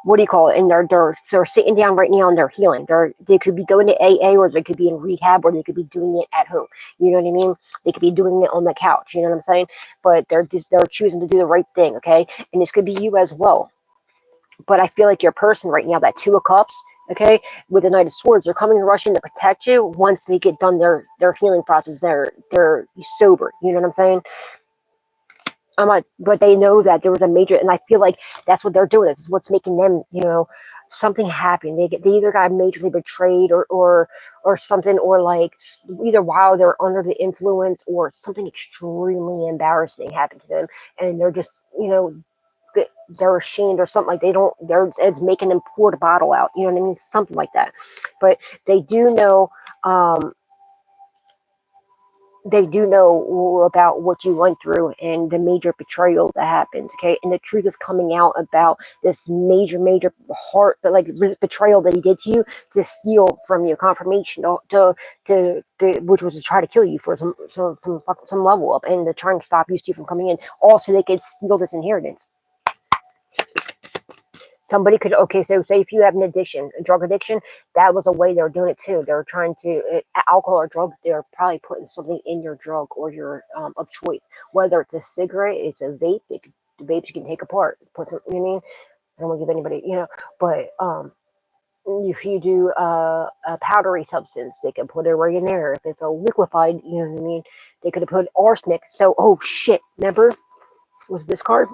what do you call it? And they're sitting down right now and they're healing. They could be going to AA, or they could be in rehab, or they could be doing it at home. You know what I mean? They could be doing it on the couch. You know what I'm saying? But they're choosing to do the right thing. Okay, and this could be you as well. But I feel like your person right now, that Two of Cups, okay, with the Knight of Swords, they're coming and rushing to protect you once they get done their healing process. They're sober. You know what I'm saying? But they know that there was a major, and I feel like that's what they're doing. This is what's making them, something happen. They either got majorly betrayed, or something, or like either while they're under the influence, or something extremely embarrassing happened to them, and they're just, they're ashamed, or something, like it's making them pour the bottle out. You know what I mean? Something like that. But they do know. They do know about what you went through and the major betrayal that happened, okay? And the truth is coming out about this major heart, like betrayal that he did to you, to steal from you, confirmation, which was to try to kill you for some level up, and to try and stop you from coming in. Also, they could steal this inheritance. Somebody could, okay, so say if you have a drug addiction, that was a way they're doing it too. They're trying to, alcohol or drug, they're probably putting something in your drug or your of choice. Whether it's a cigarette, it's a vape, the vapes you can take apart. You know what I mean? I don't want to give anybody, but if you do a powdery substance, they can put it right in there. If it's a liquefied, you know what I mean? They could have put arsenic. So, oh shit, remember? Was this card?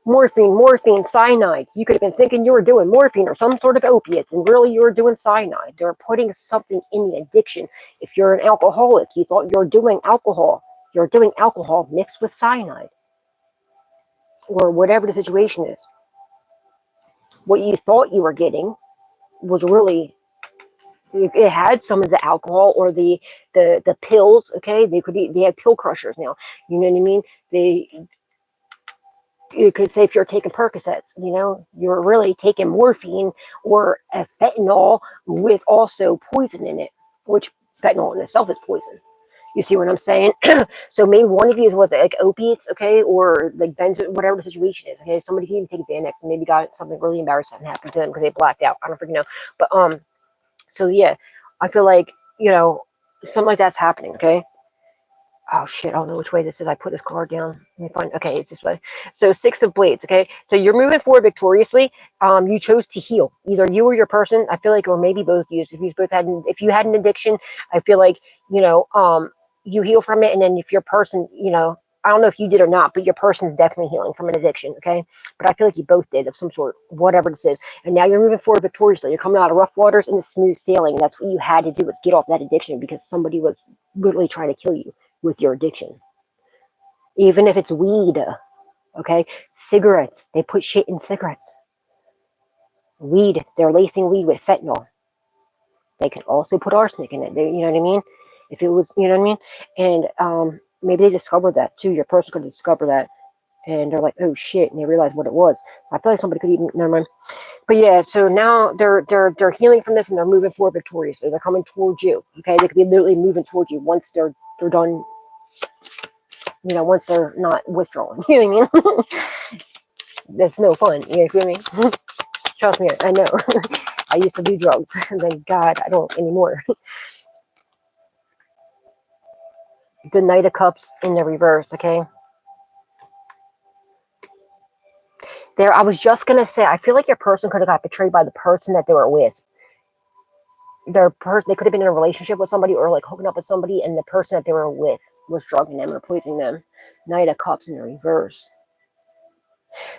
Morphine, cyanide. You could have been thinking you were doing morphine or some sort of opiates, and really you were doing cyanide. They're putting something in the addiction. If you're an alcoholic, you thought you're doing alcohol. You're doing alcohol mixed with cyanide, or whatever the situation is. What you thought you were getting was really, it had some of the alcohol or the pills. Okay, they had pill crushers now. You know what I mean? You could say if you're taking Percocets, you're really taking morphine or a fentanyl with also poison in it, which fentanyl in itself is poison. You see what I'm saying? So maybe one of these was like opiates, okay, or like benzo, whatever the situation is. Okay, somebody can even take Xanax and maybe got something really embarrassing happen to them because they blacked out. I don't freaking know, but so yeah, I feel like something like that's happening. Okay. Oh shit, I don't know which way this is. I put this card down. Let me find. Okay, it's this way. So 6 of Blades. Okay, so you're moving forward victoriously. You chose to heal, either you or your person. I feel like, or maybe both of you. If you had an addiction, I feel like you heal from it, and then if your person, I don't know if you did or not, but your person's definitely healing from an addiction. Okay, but I feel like you both did of some sort, whatever this is. And now you're moving forward victoriously. You're coming out of rough waters into smooth sailing. That's what you had to do, was get off that addiction because somebody was literally trying to kill you with your addiction. Even if it's weed, okay? Cigarettes, they put shit in cigarettes. Weed, they're lacing weed with fentanyl. They could also put arsenic in it. You know what I mean? If it was, you know what I mean? And maybe they discovered that too. Your person could discover that, and they're like, "Oh shit!" and they realize what it was. I feel like somebody could even, never mind. But yeah, so now they're healing from this and they're moving forward victoriously. They're coming towards you. Okay, they could be literally moving towards you once they're done. Once they're not withdrawing. You know what I mean? That's no fun. You know what I mean? Trust me, I know. I used to do drugs. Thank God I don't anymore. The Knight of Cups in the reverse, okay? I was just going to say, I feel like your person could have got betrayed by the person that they were with. They could have been in a relationship with somebody or like hooking up with somebody, and the person that they were with was drugging them or poisoning them. Knight of Cups in the reverse.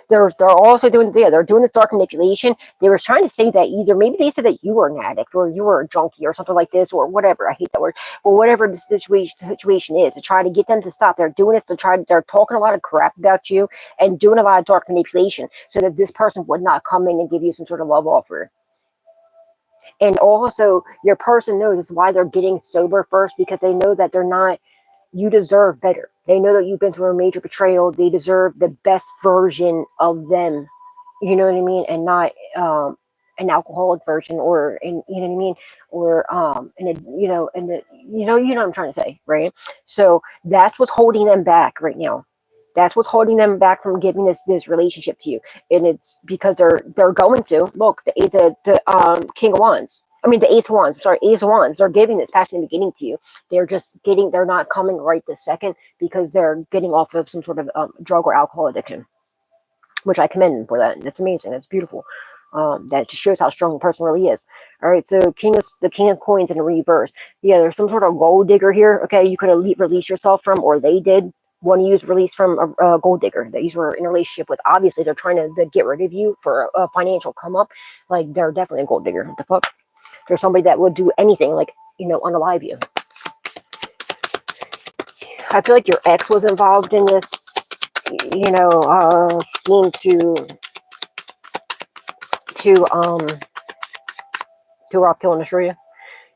They're also doing they're doing this dark manipulation. They were trying to say that either maybe they said that you were an addict or you were a junkie or something like this or whatever. I hate that word, but whatever the situation is, to try to get them to stop. They're doing this they're talking a lot of crap about you and doing a lot of dark manipulation so that this person would not come in and give you some sort of love offer. And also, your person knows why they're getting sober first, because they know that they're not. You deserve better. They know that you've been through a major betrayal. They deserve the best version of them. You know what I mean? And not an alcoholic version, or you know what I mean, or you know what I'm trying to say, right? So that's what's holding them back right now. That's what's holding them back from giving this relationship to you, and it's because they're going to look the King of Wands. I mean the Ace of Wands. Sorry, Ace of Wands. They're giving this passion beginning to you. They're not coming right this second because they're getting off of some sort of drug or alcohol addiction, which I commend them for that. That's amazing. That's beautiful. That just shows how strong the person really is. All right, so the King of Coins in a reverse. Yeah, there's some sort of gold digger here. Okay, you could release yourself from, or they did. One of you is released from a gold digger that you were in a relationship with. Obviously, they're trying to get rid of you for a financial come up. Like, they're definitely a gold digger. What the fuck? There's somebody that would do anything, like, unalive you. I feel like your ex was involved in this, scheme to rob, kill, and destroy you.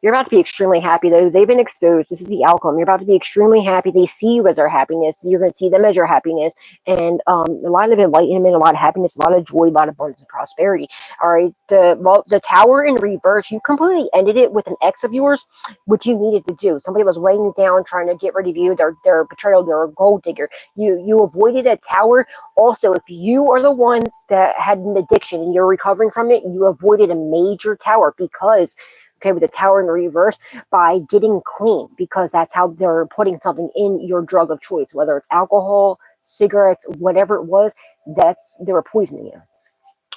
You're about to be extremely happy, though. They've been exposed. This is the outcome. You're about to be extremely happy. They see you as their happiness. You're going to see them as your happiness. And a lot of enlightenment, a lot of happiness, a lot of joy, a lot of abundance and prosperity. All right. The Tower in reverse, you completely ended it with an ex of yours, which you needed to do. Somebody was weighing you down, trying to get rid of you. They're a betrayal. They're a gold digger. You avoided a tower. Also, if you are the ones that had an addiction and you're recovering from it, you avoided a major tower because... Okay, with the Tower in the reverse, by getting clean, because that's how they're putting something in your drug of choice, whether it's alcohol, cigarettes, whatever it was, they were poisoning you.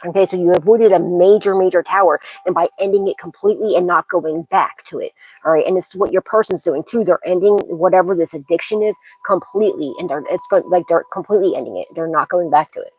Okay, so you avoided a major tower, and by ending it completely and not going back to it. All right, and this is what your person's doing too. They're ending whatever this addiction is completely, and they're completely ending it. They're not going back to it.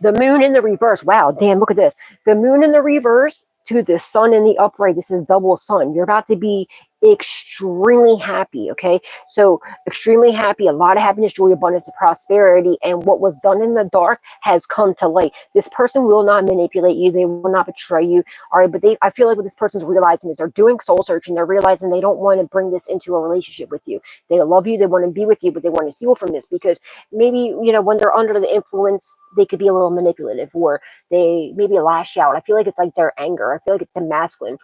The moon in the reverse. Wow, damn, look at this. The moon in the reverse to the sun in the upright. This is double sun. You're about to be extremely happy, okay? So, extremely happy, a lot of happiness, joy, abundance, and prosperity. And what was done in the dark has come to light. This person will not manipulate you, they will not betray you, all right? But I feel like what this person's realizing is they're doing soul searching, they're realizing they don't want to bring this into a relationship with you. They love you, they want to be with you, but they want to heal from this because maybe, when they're under the influence, they could be a little manipulative, or they maybe lash out. I feel like it's like their anger. I feel like it's the masculine.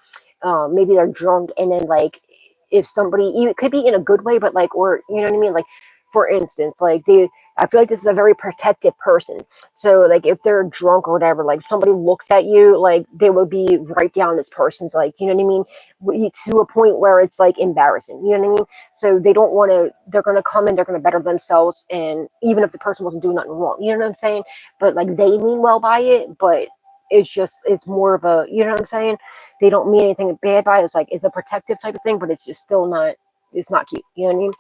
Maybe they're drunk, and then like if somebody, it could be in a good way, but like, or you know what I mean, like for instance, like I feel like this is a very protective person. So like if they're drunk or whatever, like somebody looks at you, like they would be right down this person's, like, you know what I mean, to a point where it's like embarrassing, you know what I mean? So they don't want to, they're going to come in, they're going to better themselves, and even if the person wasn't doing nothing wrong, you know what I'm saying? But like they mean well by it, but it's more of a, you know what I'm saying? They don't mean anything bad by it. It's like, it's a protective type of thing, but it's just still not, it's not cute, you know what I mean?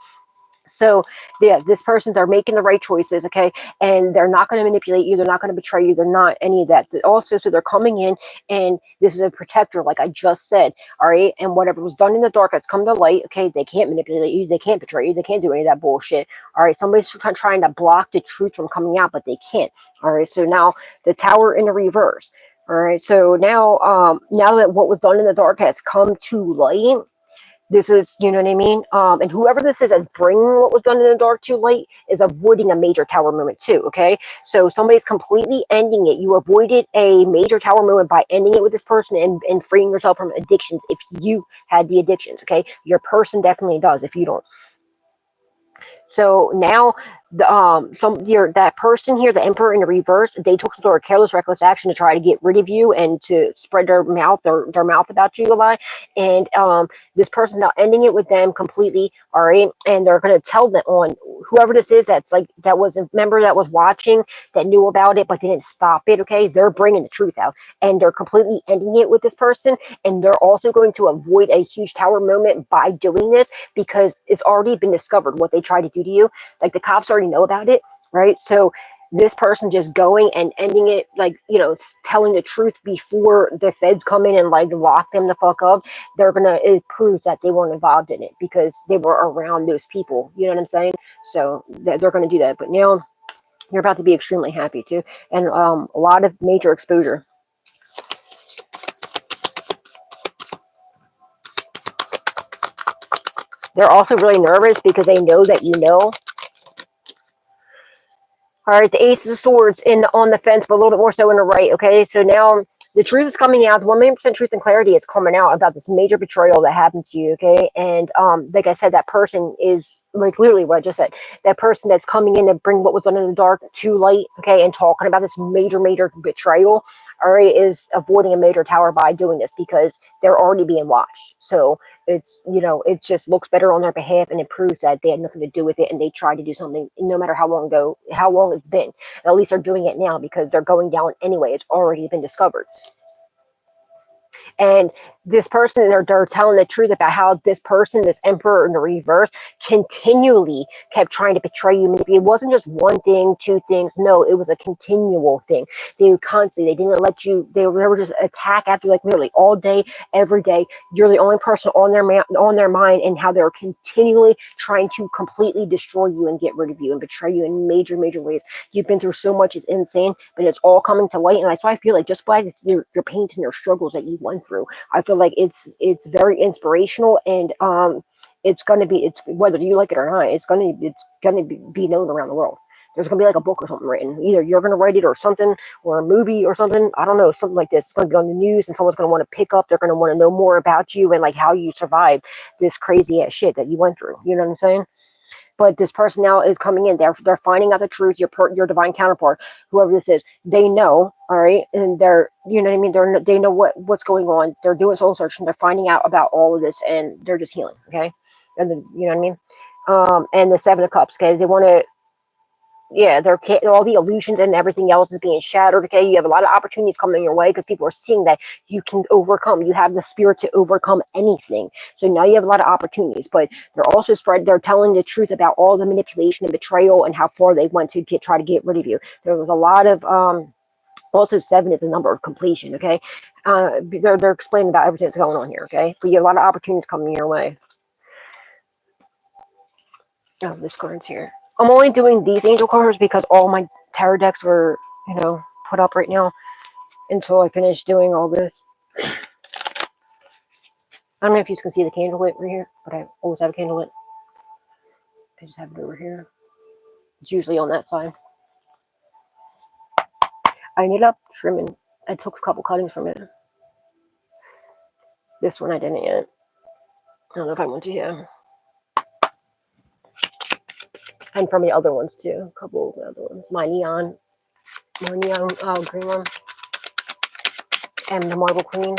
So yeah, this person, they're making the right choices, okay, and they're not going to manipulate you, they're not going to betray you, they're not any of that. Also, so they're coming in, and this is a protector, like I just said, all right, and whatever was done in the dark has come to light, okay? They can't manipulate you, they can't betray you, they can't do any of that bullshit, all right? Somebody's trying to block the truth from coming out, but they can't, all right? So now the tower in the reverse, all right? So now that what was done in the dark has come to light, this is, you know what I mean? And whoever this is that's bringing what was done in the dark too late is avoiding a major tower moment too, okay? So somebody's completely ending it. You avoided a major tower moment by ending it with this person, and freeing yourself from addictions if you had the addictions, okay? Your person definitely does if you don't. So now, that person here, the emperor in the reverse, they took some sort of careless, reckless action to try to get rid of you and to spread their mouth about you a lot. And this person now ending it with them completely. All right, and they're going to tell them on whoever this is that's like that was a member that was watching that knew about it but didn't stop it. Okay, they're bringing the truth out, and they're completely ending it with this person, and they're also going to avoid a huge tower moment by doing this because it's already been discovered what they tried to do to you. Like the cops already know about it, right? So this person just going and ending it, like, telling the truth before the feds come in and like lock them the fuck up, it proves that they weren't involved in it because they were around those people. You know what I'm saying? So they're going to do that. But now you're about to be extremely happy too, and a lot of major exposure. They're also really nervous because they know that you know. All right, the Ace of Swords on the fence, but a little bit more so in the right. Okay, so now the truth is coming out. The 1,000,000% truth and clarity is coming out about this major betrayal that happened to you. Okay, and like I said, that person is like literally what I just said. That person that's coming in to bring what was done in the dark to light. Okay, and talking about this major betrayal. All right, is avoiding a major tower by doing this because they're already being watched. So it just looks better on their behalf, and it proves that they had nothing to do with it and they tried to do something no matter how long it's been. At least they're doing it now because they're going down anyway. It's already been discovered. And this person, they're telling the truth about how this person, this emperor in the reverse, continually kept trying to betray you. It wasn't just one thing, two things. No, it was a continual thing. They would constantly, they didn't let you, they were just attack after like literally all day, every day. You're the only person on their mind, and how they're continually trying to completely destroy you and get rid of you and betray you in major ways. You've been through so much, it's insane, but it's all coming to light. And that's why I feel like just by your pains and your struggles that you went through, I feel like it's very inspirational, and it's whether you like it or not, it's gonna be known around the world. There's gonna be like a book or something written. Either you're gonna write it or something, or a movie or something. I don't know, something like this. It's gonna be on the news, and someone's gonna want to pick up. They're gonna want to know more about you and like how you survived this crazy ass shit that you went through. You know what I'm saying? But this person now is coming in. They're finding out the truth. Your divine counterpart, whoever this is, they know. All right, and they're, you know what I mean. They know what's going on. They're doing soul searching. They're finding out about all of this, and they're just healing. Okay, and then, you know what I mean. And the Seven of Cups. Okay, they want to. Yeah, all the illusions and everything else is being shattered. Okay, you have a lot of opportunities coming your way because people are seeing that you can overcome. You have the spirit to overcome anything. So now you have a lot of opportunities, but they're telling the truth about all the manipulation and betrayal and how far they went to try to get rid of you. There was a lot of Also, 7 is a number of completion, okay? They're explaining about everything that's going on here, okay? But you have a lot of opportunities coming your way. Oh, this card's here. I'm only doing these angel cards because all my tarot decks are, you know, put up right now until I finish doing all this. I don't know if you can see the candle lit right here, but I always have a candle lit. I just have it over here. It's usually on that side. I ended up trimming. I took a couple cuttings from it. This one I didn't yet. I don't know if I want to yet. And from the other ones too. A couple of the other ones. My neon green one. And the marble queen.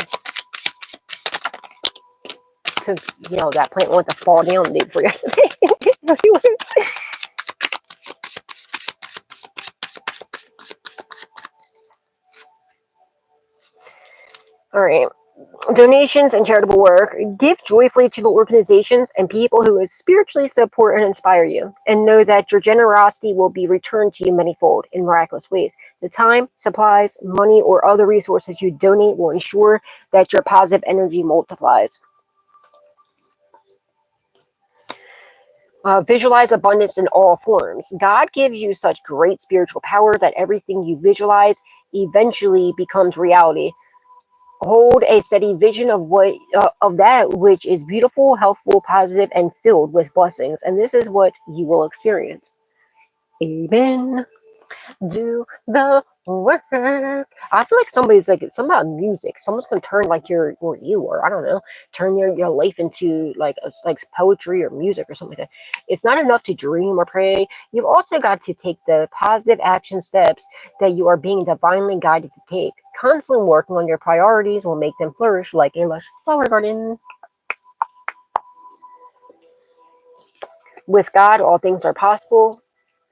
Since, you know, that plant wanted to fall down the day before yesterday. Alright. Donations and charitable work. Give joyfully to the organizations and people who spiritually support and inspire you, and know that your generosity will be returned to you manyfold in miraculous ways. The time, supplies, money, or other resources you donate will ensure that your positive energy multiplies. Visualize abundance in all forms. God gives you such great spiritual power that everything you visualize eventually becomes reality. Hold a steady vision of that which is beautiful, healthful, positive, and filled with blessings, and this is what you will experience. Amen. Do the work. I feel like somebody's like, it's about music. Someone's gonna turn like your, or you, or I don't know, turn your life into like poetry or music or something like that. It's not enough to dream or pray. You've also got to take the positive action steps that you are being divinely guided to take. Constantly working on your priorities will make them flourish like a lush flower garden. With God, all things are possible.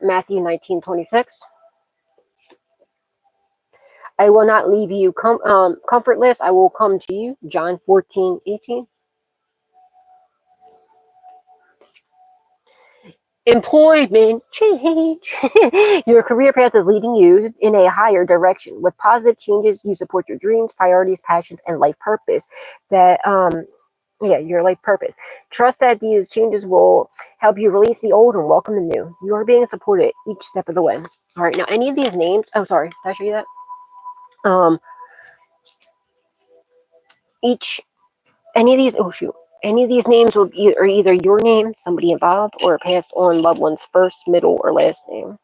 Matthew 19:26. I will not leave you comfortless. I will come to you. John 14:18. Employment change. Your career path is leading you in a higher direction. With positive changes, you support your dreams, priorities, passions, and life purpose. Your life purpose. Trust that these changes will help you release the old and welcome the new. You are being supported each step of the way. All right, now any of these names. Oh, sorry. Did I show you that? Any of these, oh shoot, any of these names are either your name, somebody involved, or a passed on loved one's first, middle, or last name.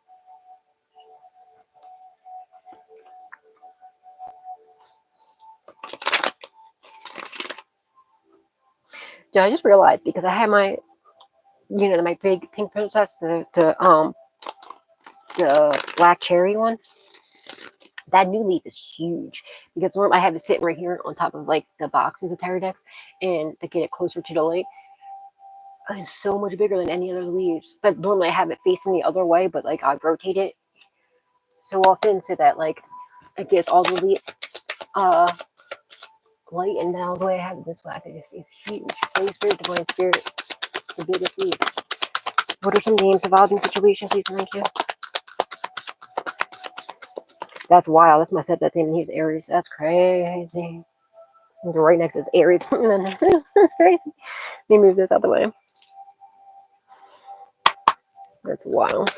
Yeah, I just realized because I had my, my big pink princess, the black cherry one. That new leaf is huge because I have it sitting right here on top of like the boxes of tarot decks, and to get it closer to the light. It's so much bigger than any other leaves. But normally I have it facing the other way, but like I rotate it so often so that like it gets all the leaves light, and now the way I have it this way, I think it's huge. Holy Spirit, Divine Spirit, it's the biggest leaf. What are some names involved in situations? Please, thank you. That's wild. That's my stepdad's name, and he's Aries. That's crazy. Right next to it's Aries. Crazy. Let me move this out the way. That's wild.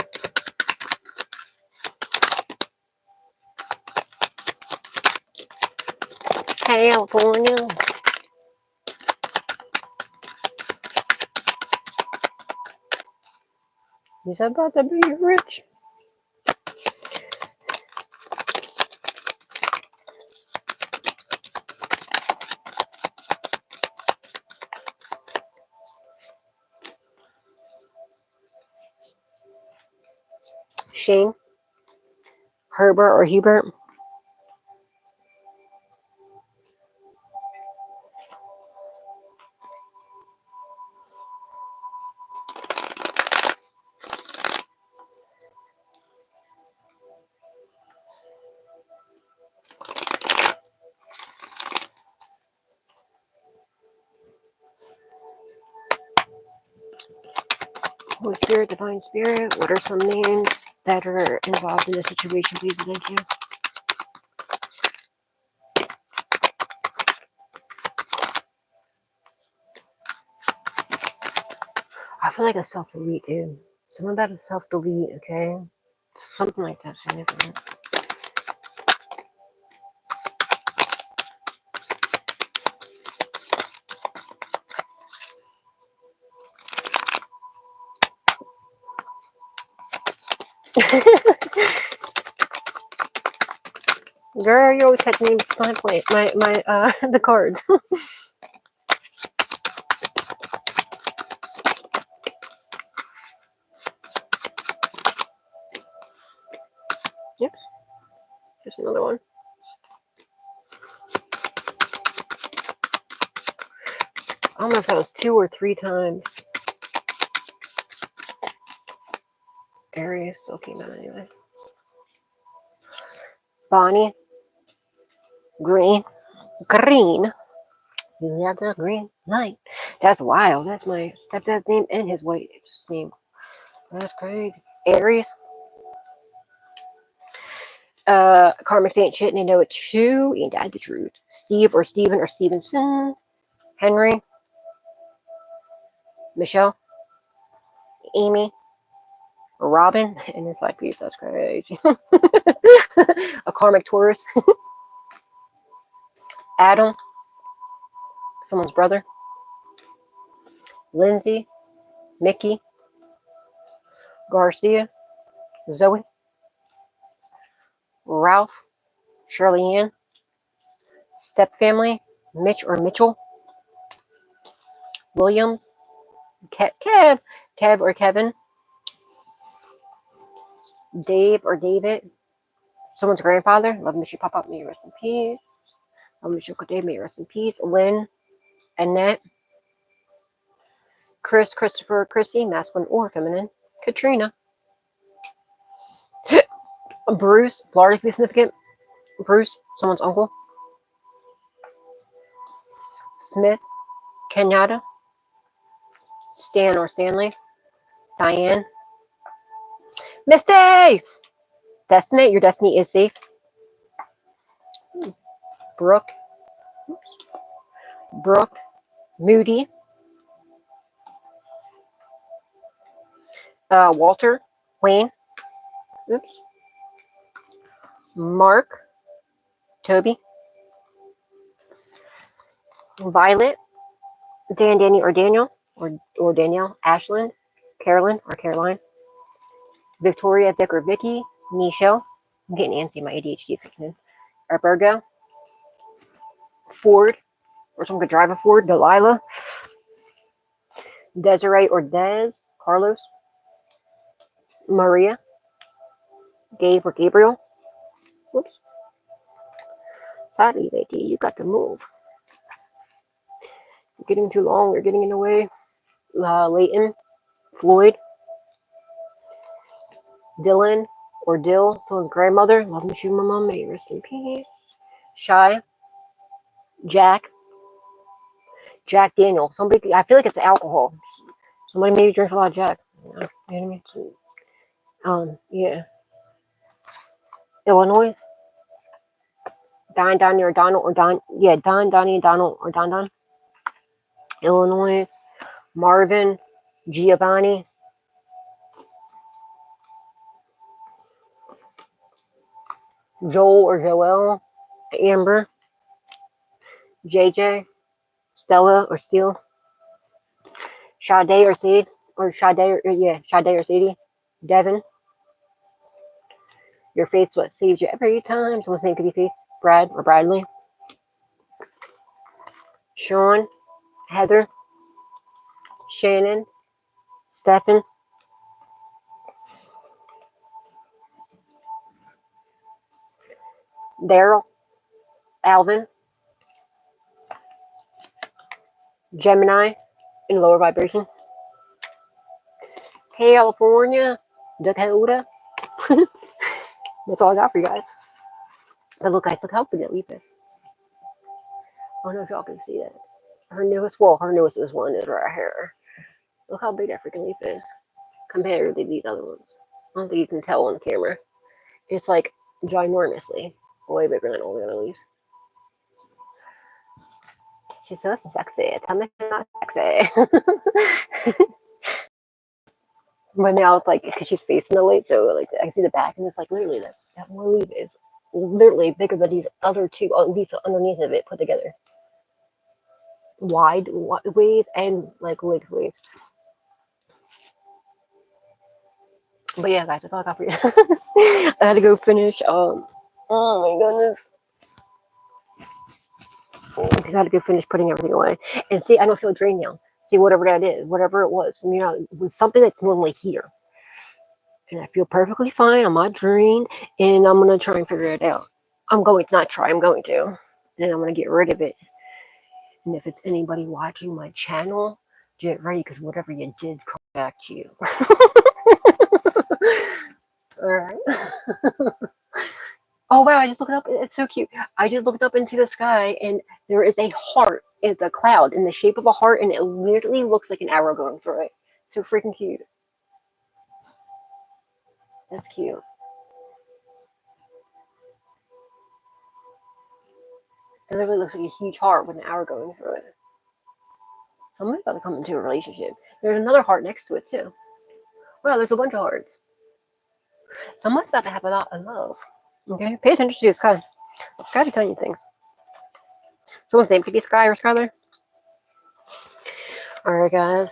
California. He's about to be rich. Shane, Herbert, or Hubert. Holy Spirit, Divine Spirit, what are some names that are involved in the situation, please? Thank you. I feel like a self-delete, dude. Something about a self-delete, okay? Something like that significant. Girl, you always catch me behind the cards. Yep, just another one. I don't know if that was 2 or 3 times. Aries still came out anyway. Bonnie. Green. Green. You have the green light. That's wild. That's my stepdad's name and his wife's name. That's crazy. Aries. Karmic ain't shit and they know it too. Ain't that the truth? Steve or Steven or Stevenson. Henry. Michelle. Amy. Robin. And it's like, peace. That's crazy. A karmic Taurus. Adam. Someone's brother. Lindsay. Mickey. Garcia. Zoe. Ralph. Shirley Ann. Step family. Mitch or Mitchell. Williams. Kev or Kevin. Dave or David. Someone's grandfather. Love me, she pop up. May you rest in peace. Love me, she Dave. May you rest in peace. Lynn. Annette. Chris, Christopher, Chrissy, masculine or feminine. Katrina. Bruce, largely significant. Bruce, someone's uncle. Smith. Kenyatta. Stan or Stanley. Diane. Misty! Destiny, your destiny is safe. Brooke. Brooke. Moody. Walter. Wayne. Oops. Mark. Toby. Violet. Dan, Danny, or Daniel. Or Danielle. Ashlyn. Carolyn or Caroline. Victoria, Vic, or Vicky. Michelle. I'm getting antsy. My ADHD is kicking in. Albergo. Ford. Or someone could drive a Ford. Delilah. Desiree or Des. Carlos. Maria. Gabe or Gabriel. Whoops. Sorry, lady. You got to move. You're getting too long. You're getting in the way. Leighton. Floyd. Dylan or Dill, someone's grandmother. Love me, shoot my mom. May you rest in peace. Shy. Jack. Jack Daniel. Somebody. I feel like it's alcohol. Somebody maybe drinks a lot of Jack. You know what I mean? So, yeah. Illinois. Don, Donnie, or Donald, or Don. Yeah, Don, Donnie, Donald, or Don, Don. Illinois. Marvin. Giovanni. Joel or Joel. Amber. JJ. Stella or Steele. Sade or Sade. Or Sade or, yeah, Sade or Sadie. Devin. Your faith's what saves you every time. Someone's name could be Faith. Brad or Bradley. Sean. Heather. Shannon. Stephen. Daryl. Alvin. Gemini. In lower vibration. California. Dakota. That's all I got for you guys. But look, guys, look how big that leaf is. I don't know if y'all can see that. Her newest is one is right here. Look how big that freaking leaf is compared to these other ones. I don't think you can tell on camera. It's like ginormously way bigger than all the other leaves. She's so sexy. Tell me she's not sexy. But now it's like, because she's facing the light, so like I see the back, and it's like literally that one leaf is literally bigger than these other two leaves underneath of it put together. Wide waves and like length waves. But yeah, guys, that's all I got for you. I had to go finish. Oh my goodness. I had to go finish putting everything away. And see, I don't feel drained now. See, whatever that is, whatever it was, it was something that's normally here. And I feel perfectly fine. I'm not drained, and I'm gonna try and figure it out. I'm going to not try. I'm going to. Then I'm gonna get rid of it. And if it's anybody watching my channel, get ready because whatever you did, come back to you. All right. Oh wow! I just looked up. It's so cute. I just looked up into the sky, and there is a heart. It's a cloud in the shape of a heart, and it literally looks like an arrow going through it. So freaking cute. That's cute. It literally looks like a huge heart with an arrow going through it. Somebody's about to come into a relationship. There's another heart next to it too. Wow, there's a bunch of hearts. Someone's about to have a lot of love. Okay, pay attention to the sky. The sky be telling you things. Someone's name could be Sky or Skylar. Alright, guys.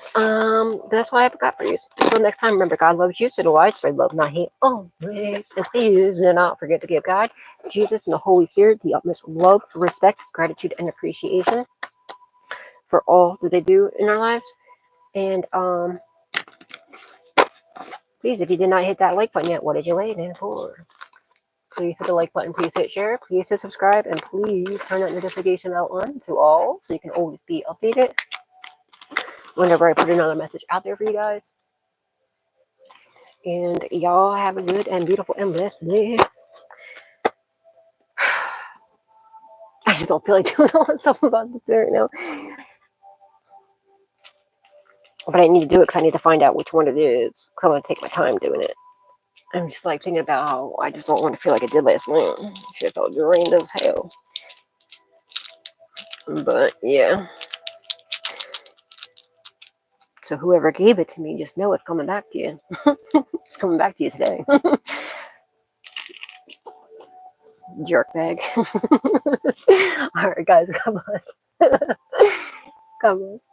That's what I've got for you. Until next time, remember, God loves you, so do I. Spread love, not hate, always. And please do not forget to give God, Jesus, and the Holy Spirit the utmost love, respect, gratitude, and appreciation for all that they do in our lives. And please, if you did not hit that like button yet, what did you waiting for? Please hit the like button, please hit share, please hit subscribe, and please turn that notification bell on to all so you can always be updated whenever I put another message out there for you guys. And y'all have a good and beautiful and blessed day. I just don't feel like doing all that stuff about this right now. But I need to do it because I need to find out which one it is. Because I'm going to take my time doing it. I'm just like thinking about how I just don't want to feel like I did last night. Shit felt drained as hell. But yeah. So whoever gave it to me, just know it's coming back to you. It's coming back to you today. Jerk bag. Alright guys, God bless. God bless.